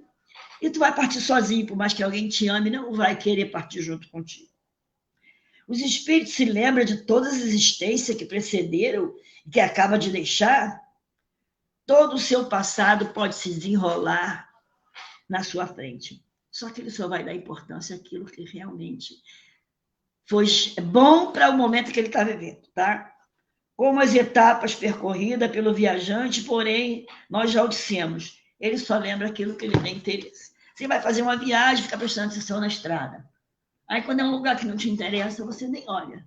Speaker 2: E tu vai partir sozinho, por mais que alguém te ame, não vai querer partir junto contigo. Os espíritos se lembram de todas as existências que precederam e que acaba de deixar. Todo o seu passado pode se desenrolar na sua frente. Só que ele só vai dar importância àquilo que realmente foi bom para o momento que ele está vivendo, tá? Como as etapas percorridas pelo viajante, porém, nós já o dissemos, ele só lembra aquilo que ele tem interesse. Você vai fazer uma viagem, fica prestando atenção na estrada. Aí, quando é um lugar que não te interessa, você nem olha.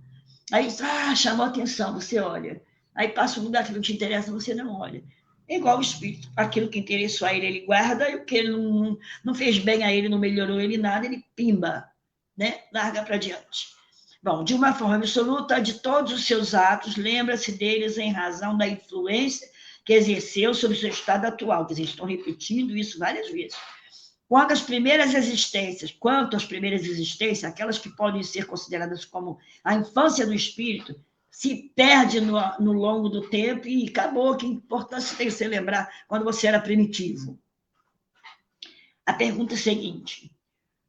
Speaker 2: Aí, chamou atenção, você olha. Aí, passa um lugar que não te interessa, você não olha. É igual o espírito. Aquilo que interessou a ele guarda, e o que ele não fez bem a ele, não melhorou ele nada, ele pimba, né? Larga para diante. Bom, de uma forma absoluta, de todos os seus atos, lembra-se deles em razão da influência que exerceu sobre o seu estado atual. Quer dizer, estão repetindo isso várias vezes. Quanto às primeiras existências, aquelas que podem ser consideradas como a infância do espírito, se perde no longo do tempo e acabou. Que importância tem você lembrar quando você era primitivo? A pergunta é a seguinte: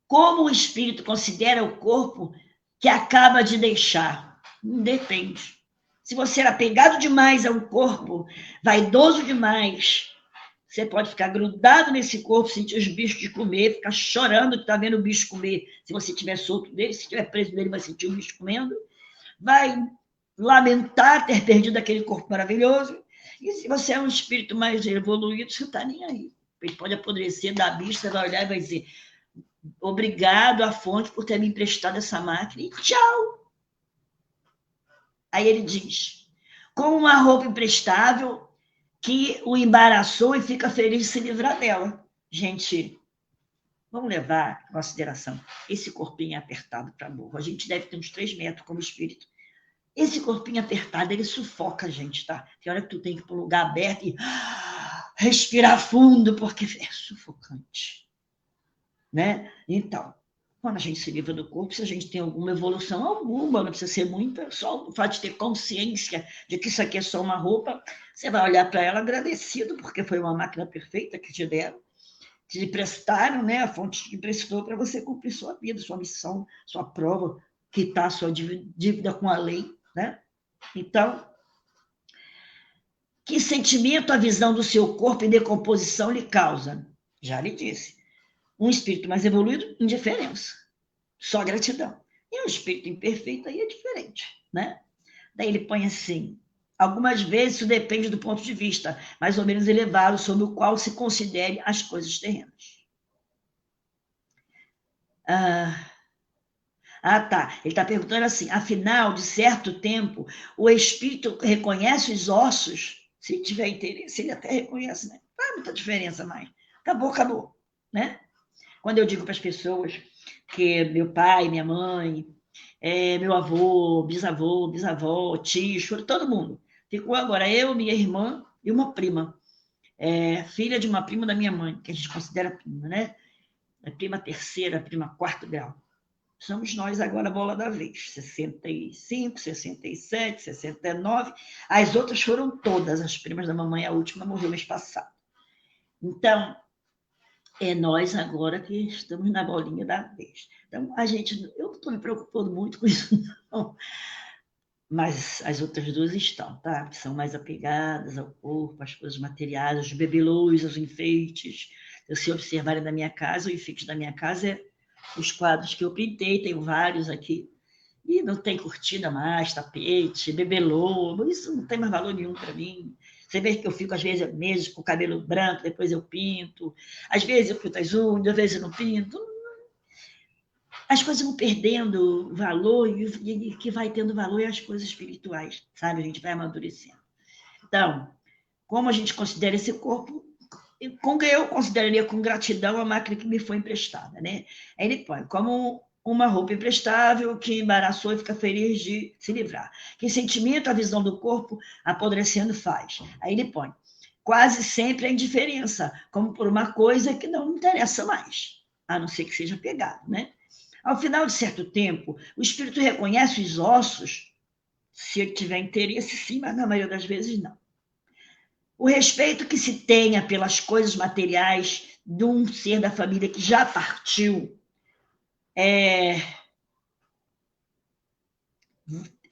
Speaker 2: como o espírito considera o corpo que acaba de deixar? Depende. Se você era apegado demais ao corpo, vaidoso demais, você pode ficar grudado nesse corpo, sentir os bichos de comer, ficar chorando que está vendo o bicho comer. Se você estiver solto dele, se estiver preso dele, vai sentir o bicho comendo. Vai lamentar ter perdido aquele corpo maravilhoso. E se você é um espírito mais evoluído, você não está nem aí. Ele pode apodrecer, dar bicho, você vai olhar e vai dizer: obrigado à fonte por ter me emprestado essa máquina. E tchau! Aí ele diz: com uma roupa imprestável, que o embaraçou e fica feliz de se livrar dela. Gente, vamos levar em consideração esse corpinho apertado para burro. A gente deve ter uns 3 metros como espírito. Esse corpinho apertado, ele sufoca a gente, tá? Tem hora que tu tem que ir para um lugar aberto e respirar fundo, porque é sufocante, né? Então, quando a gente se livra do corpo, se a gente tem alguma evolução, alguma, não precisa ser muita, só o fato de ter consciência de que isso aqui é só uma roupa, você vai olhar para ela agradecido, porque foi uma máquina perfeita que te deram, que te prestaram, né? A fonte te prestou para você cumprir sua vida, sua missão, sua prova, quitar sua dívida com a lei, né? Então, que sentimento a visão do seu corpo em decomposição lhe causa? Já lhe disse. Um espírito mais evoluído, indiferença. Só gratidão. E um espírito imperfeito aí é diferente, né? Daí ele põe assim: algumas vezes isso depende do ponto de vista mais ou menos elevado sobre o qual se considere as coisas terrenas. Ah, tá. Ele está perguntando assim, afinal, de certo tempo, o espírito reconhece os ossos? Se tiver interesse, ele até reconhece, né? Não há muita diferença mais. Acabou, acabou, né? Quando eu digo para as pessoas que meu pai, minha mãe, meu avô, bisavô, bisavó, tio, todo mundo. Ficou agora eu, minha irmã e uma prima. Filha de uma prima da minha mãe, que a gente considera prima, né? A prima terceira, prima quarto grau. Somos nós agora a bola da vez. 65, 67, 69. As outras foram todas. As primas da mamãe, a última morreu mês passado. Então, é nós agora que estamos na bolinha da vez. Então, eu não estou me preocupando muito com isso, não. Mas as outras duas estão, tá? Que são mais apegadas ao corpo, às coisas materiais, aos bebelôs, aos enfeites. Se observarem da minha casa, o enfeite da minha casa é os quadros que eu pintei, tenho vários aqui. E não tem cortina mais, tapete, bebelô, isso não tem mais valor nenhum para mim. Você vê que eu fico, às vezes, meses com o cabelo branco, depois eu pinto. Às vezes eu pinto as unhas, às vezes eu não pinto. As coisas vão perdendo valor e o que vai tendo valor é as coisas espirituais, sabe? A gente vai amadurecendo. Então, como a gente considera esse corpo, eu consideraria com gratidão a máquina que me foi emprestada, né? Aí ele põe como uma roupa imprestável que embaraçou e fica feliz de se livrar. Que sentimento a visão do corpo apodrecendo faz? Aí ele põe quase sempre a indiferença, como por uma coisa que não interessa mais, a não ser que seja pegado, né? Ao final de certo tempo, o espírito reconhece os ossos, se ele tiver interesse, sim, mas na maioria das vezes não. O respeito que se tenha pelas coisas materiais de um ser da família que já partiu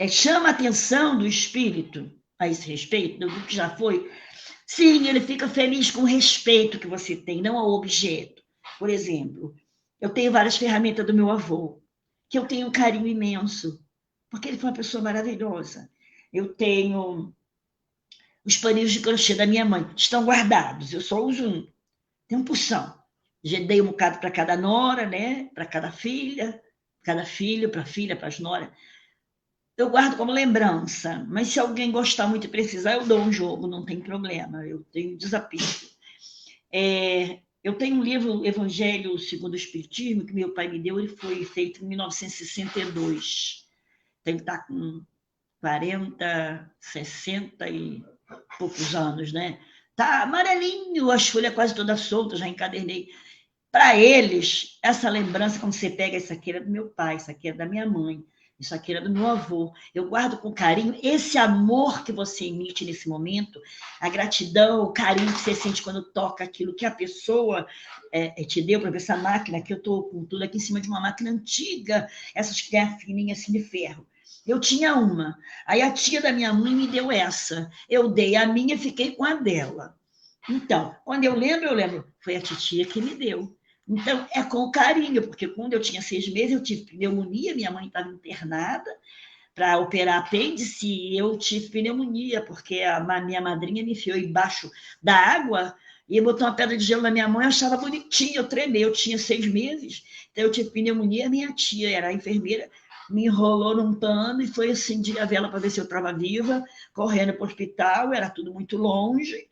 Speaker 2: chama a atenção do espírito a esse respeito, do que já foi. Sim, ele fica feliz com o respeito que você tem, não ao objeto. Por exemplo, eu tenho várias ferramentas do meu avô, que eu tenho um carinho imenso, porque ele foi uma pessoa maravilhosa. Eu tenho os paninhos de crochê da minha mãe, estão guardados, eu só uso um. Tem um porção. Já dei um bocado para cada nora, né? Para cada filho, para a filha, para as noras. Eu guardo como lembrança, mas se alguém gostar muito e precisar, eu dou um jogo, não tem problema, eu tenho desapego. Eu tenho um livro, Evangelho segundo o Espiritismo, que meu pai me deu, ele foi feito em 1962. Tem que estar com 40, 60 e poucos anos, né? Tá amarelinho, as folhas quase todas soltas, já encadernei. Para eles, essa lembrança, quando você pega, isso aqui era do meu pai, isso aqui era da minha mãe, isso aqui era do meu avô. Eu guardo com carinho esse amor que você emite nesse momento, a gratidão, o carinho que você sente quando toca aquilo que a pessoa te deu para ver essa máquina, que eu estou com tudo aqui em cima de uma máquina antiga, essas que tem a fininha assim de ferro. Eu tinha uma, aí a tia da minha mãe me deu essa, eu dei a minha e fiquei com a dela. Então, quando eu lembro, foi a titia que me deu. Então, é com carinho, porque quando eu tinha 6 meses, eu tive pneumonia, minha mãe estava internada para operar apêndice, e eu tive pneumonia, porque a minha madrinha me enfiou embaixo da água e botou uma pedra de gelo na minha mão, eu achava bonitinho, eu tremei, eu tinha 6 meses, então eu tive pneumonia, minha tia era a enfermeira, me enrolou num pano e foi acendir a vela para ver se eu estava viva, correndo para o hospital, era tudo muito longe,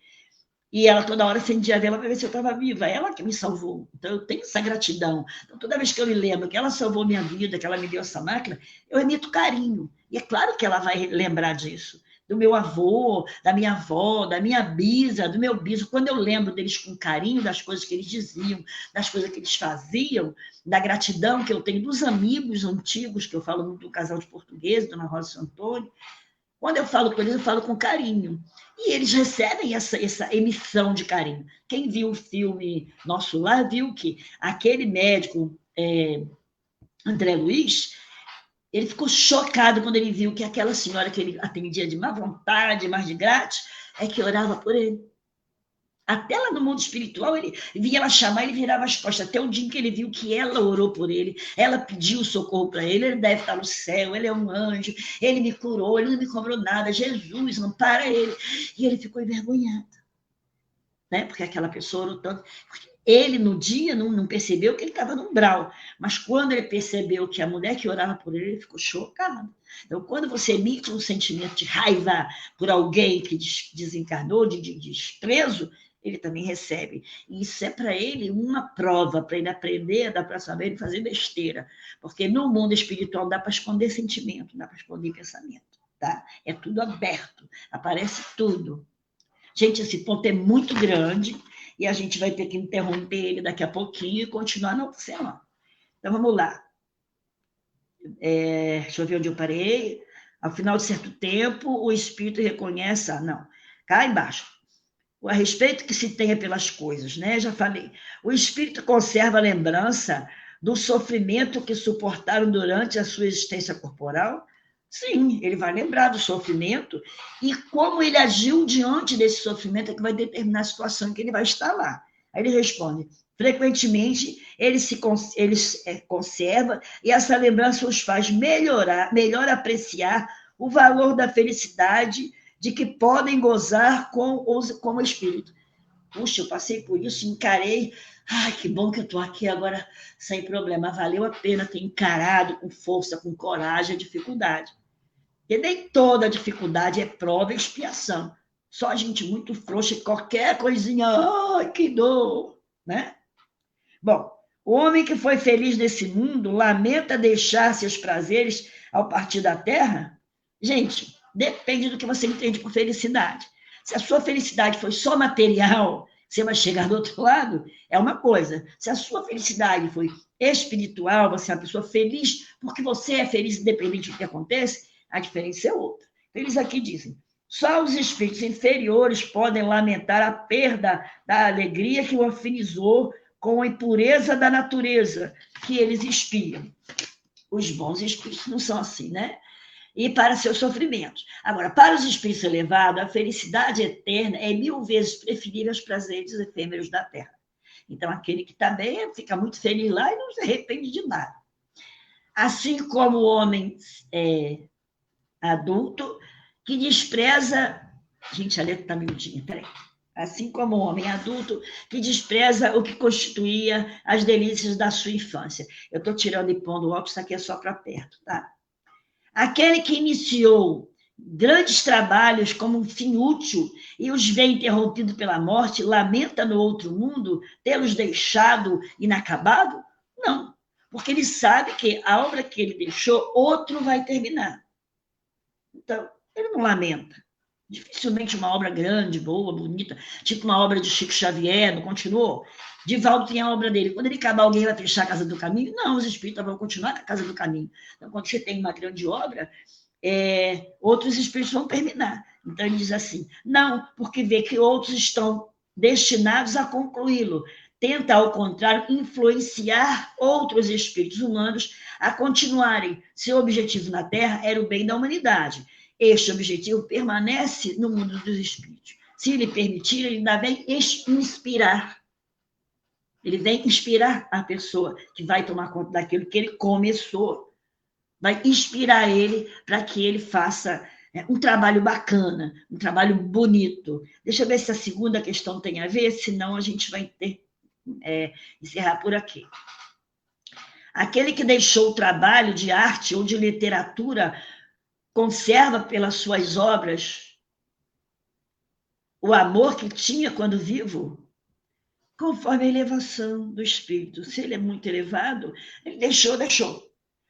Speaker 2: e ela toda hora acendia a vela para ver se eu estava viva. Ela que me salvou. Então, eu tenho essa gratidão. Então, toda vez que eu me lembro que ela salvou minha vida, que ela me deu essa máquina, eu emito carinho. E é claro que ela vai lembrar disso. Do meu avô, da minha avó, da minha bisa, do meu biso. Quando eu lembro deles com carinho, das coisas que eles diziam, das coisas que eles faziam, da gratidão que eu tenho dos amigos antigos, que eu falo muito do casal de português, Dona Rosa e Antônio, quando eu falo com eles, eu falo com carinho. E eles recebem essa emissão de carinho. Quem viu o filme Nosso Lar viu que aquele médico, André Luiz, ele ficou chocado quando ele viu que aquela senhora que ele atendia de má vontade, mais de grátis, é que orava por ele. Até lá no mundo espiritual, ele vinha ela chamar, ele virava as costas. Até o dia em que ele viu que ela orou por ele, ela pediu socorro para ele deve estar no céu, ele é um anjo, ele me curou, ele não me cobrou nada, Jesus, não para ele. E ele ficou envergonhado, né? Porque aquela pessoa orou tanto. Ele, no dia, não percebeu que ele estava no umbral, mas quando ele percebeu que a mulher que orava por ele, ele ficou chocado. Então, quando você emite um sentimento de raiva por alguém que desencarnou, de desprezo, ele também recebe. E isso é para ele uma prova, para ele aprender, dá para saber ele fazer besteira. Porque no mundo espiritual dá para esconder sentimento, dá para esconder pensamento. Tá? É tudo aberto, aparece tudo. Gente, esse ponto é muito grande e a gente vai ter que interromper ele daqui a pouquinho e continuar na outra semana. Então, vamos lá. Deixa eu ver onde eu parei. Ao final de certo tempo, o espírito reconhece... não, cá embaixo. A respeito que se tenha pelas coisas, né? Já falei. O espírito conserva a lembrança do sofrimento que suportaram durante a sua existência corporal? Sim, ele vai lembrar do sofrimento e como ele agiu diante desse sofrimento é que vai determinar a situação em que ele vai estar lá. Aí ele responde, frequentemente ele conserva e essa lembrança os faz melhor apreciar o valor da felicidade de que podem gozar com o espírito. Puxa, eu passei por isso, encarei. Ai, que bom que eu estou aqui agora sem problema. Valeu a pena ter encarado com força, com coragem a dificuldade. Porque nem toda dificuldade é prova e expiação. Só gente muito frouxa, qualquer coisinha, ai, que dor, né? Bom, o homem que foi feliz nesse mundo lamenta deixar seus prazeres ao partir da terra? Gente, depende do que você entende por felicidade. Se a sua felicidade foi só material, você vai chegar do outro lado, é uma coisa. Se a sua felicidade foi espiritual, você é uma pessoa feliz porque você é feliz independente do que acontece, a diferença é outra. Eles aqui dizem, só os espíritos inferiores podem lamentar a perda da alegria que o afinizou com a impureza da natureza que eles espiam. Os bons espíritos não são assim, né? E para seus sofrimentos. Agora, para os espíritos elevados, a felicidade eterna é 1000 vezes preferível aos prazeres efêmeros da terra. Então, aquele que está bem fica muito feliz lá e não se arrepende de nada. Assim como o homem adulto que despreza... Gente, a letra está miudinha, peraí. Assim como o homem adulto que despreza o que constituía as delícias da sua infância. Eu estou tirando e pondo o óculos, isso aqui é só para perto, tá? Aquele que iniciou grandes trabalhos como um fim útil e os vê interrompido pela morte, lamenta no outro mundo tê-los deixado inacabado? Não, porque ele sabe que a obra que ele deixou, outro vai terminar. Então, ele não lamenta. Dificilmente uma obra grande, boa, bonita, tipo uma obra de Chico Xavier, não continuou? Divaldo tem a obra dele. Quando ele acabar, alguém vai fechar a Casa do Caminho? Não, os espíritos vão continuar na Casa do Caminho. Então, quando você tem uma grande obra, outros espíritos vão terminar. Então, ele diz assim, não, porque vê que outros estão destinados a concluí-lo. Tenta, ao contrário, influenciar outros espíritos humanos a continuarem. Seu objetivo na Terra era o bem da humanidade. Este objetivo permanece no mundo dos espíritos. Se ele permitir, ele ainda vem inspirar. Ele vem inspirar a pessoa que vai tomar conta daquilo que ele começou. Vai inspirar ele para que ele faça um trabalho bacana, um trabalho bonito. Deixa eu ver se a segunda questão tem a ver, senão a gente vai encerrar por aqui. Aquele que deixou o trabalho de arte ou de literatura conserva pelas suas obras o amor que tinha quando vivo, conforme a elevação do espírito. Se ele é muito elevado, ele deixou.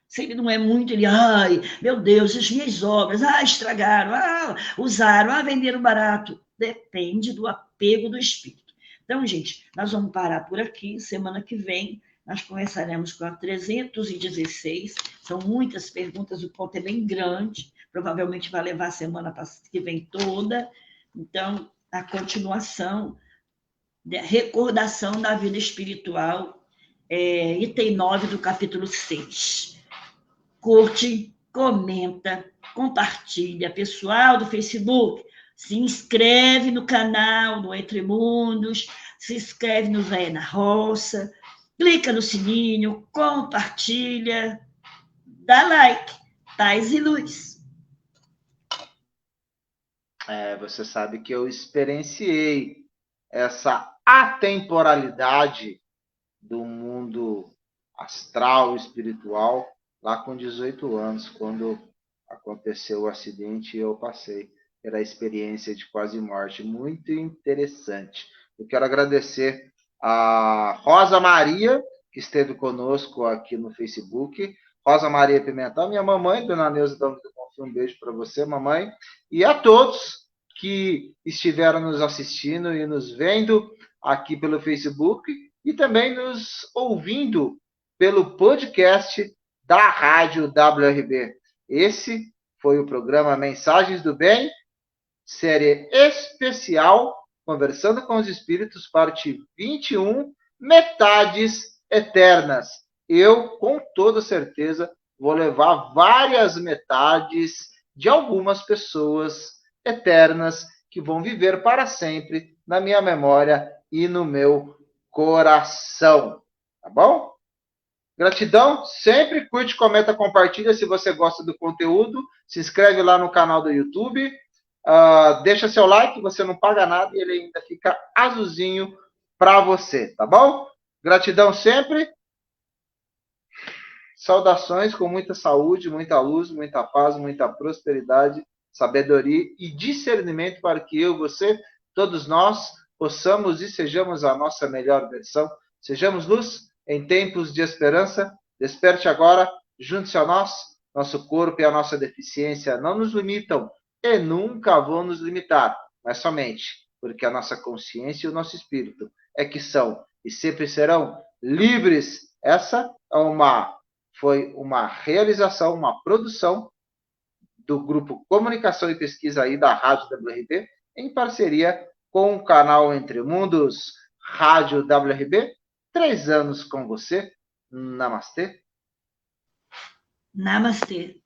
Speaker 2: Se ele não é muito, ele, ai, meu Deus, as minhas obras, estragaram, usaram, venderam barato. Depende do apego do espírito. Então, gente, nós vamos parar por aqui. Semana que vem, nós começaremos com a 316. São muitas perguntas, o ponto é bem grande. Provavelmente vai levar a semana que vem toda. Então, a continuação, recordação da vida espiritual, item 9 do capítulo 6. Curte, comenta, compartilha. Pessoal do Facebook, se inscreve no canal do Entre Mundos, se inscreve no Véia na Roça, clica no sininho, compartilha, dá like, paz e luz.
Speaker 1: Você sabe que eu experienciei essa atemporalidade do mundo astral, espiritual, lá com 18 anos, quando aconteceu o acidente e eu passei pela experiência de quase morte. Muito interessante. Eu quero agradecer a Rosa Maria, que esteve conosco aqui no Facebook. Rosa Maria Pimentel, minha mamãe, Dona Neuza, um beijo para você, mamãe. E a todos que estiveram nos assistindo e nos vendo aqui pelo Facebook e também nos ouvindo pelo podcast da Rádio WRB. Esse foi o programa Mensagens do Bem, série especial, Conversando com os Espíritos, parte 21, Metades Eternas. Eu, com toda certeza, vou levar várias metades de algumas pessoas eternas que vão viver para sempre na minha memória e no meu coração. Tá bom? Gratidão, sempre curte, comenta, compartilha se você gosta do conteúdo, se inscreve lá no canal do YouTube, deixa seu like, você não paga nada e ele ainda fica azulzinho para você, tá bom? Gratidão sempre, saudações com muita saúde, muita luz, muita paz, muita prosperidade, sabedoria e discernimento para que eu, você, todos nós possamos e sejamos a nossa melhor versão, sejamos luz em tempos de esperança. Desperte agora, junte-se a nós, nosso corpo e a nossa deficiência não nos limitam e nunca vão nos limitar, mas somente porque a nossa consciência e o nosso espírito é que são e sempre serão livres. Essa foi uma realização, uma produção do Grupo Comunicação e Pesquisa aí da Rádio WRB, em parceria com o canal Entre Mundos, Rádio WRB. 3 anos com você. Namastê.
Speaker 2: Namastê.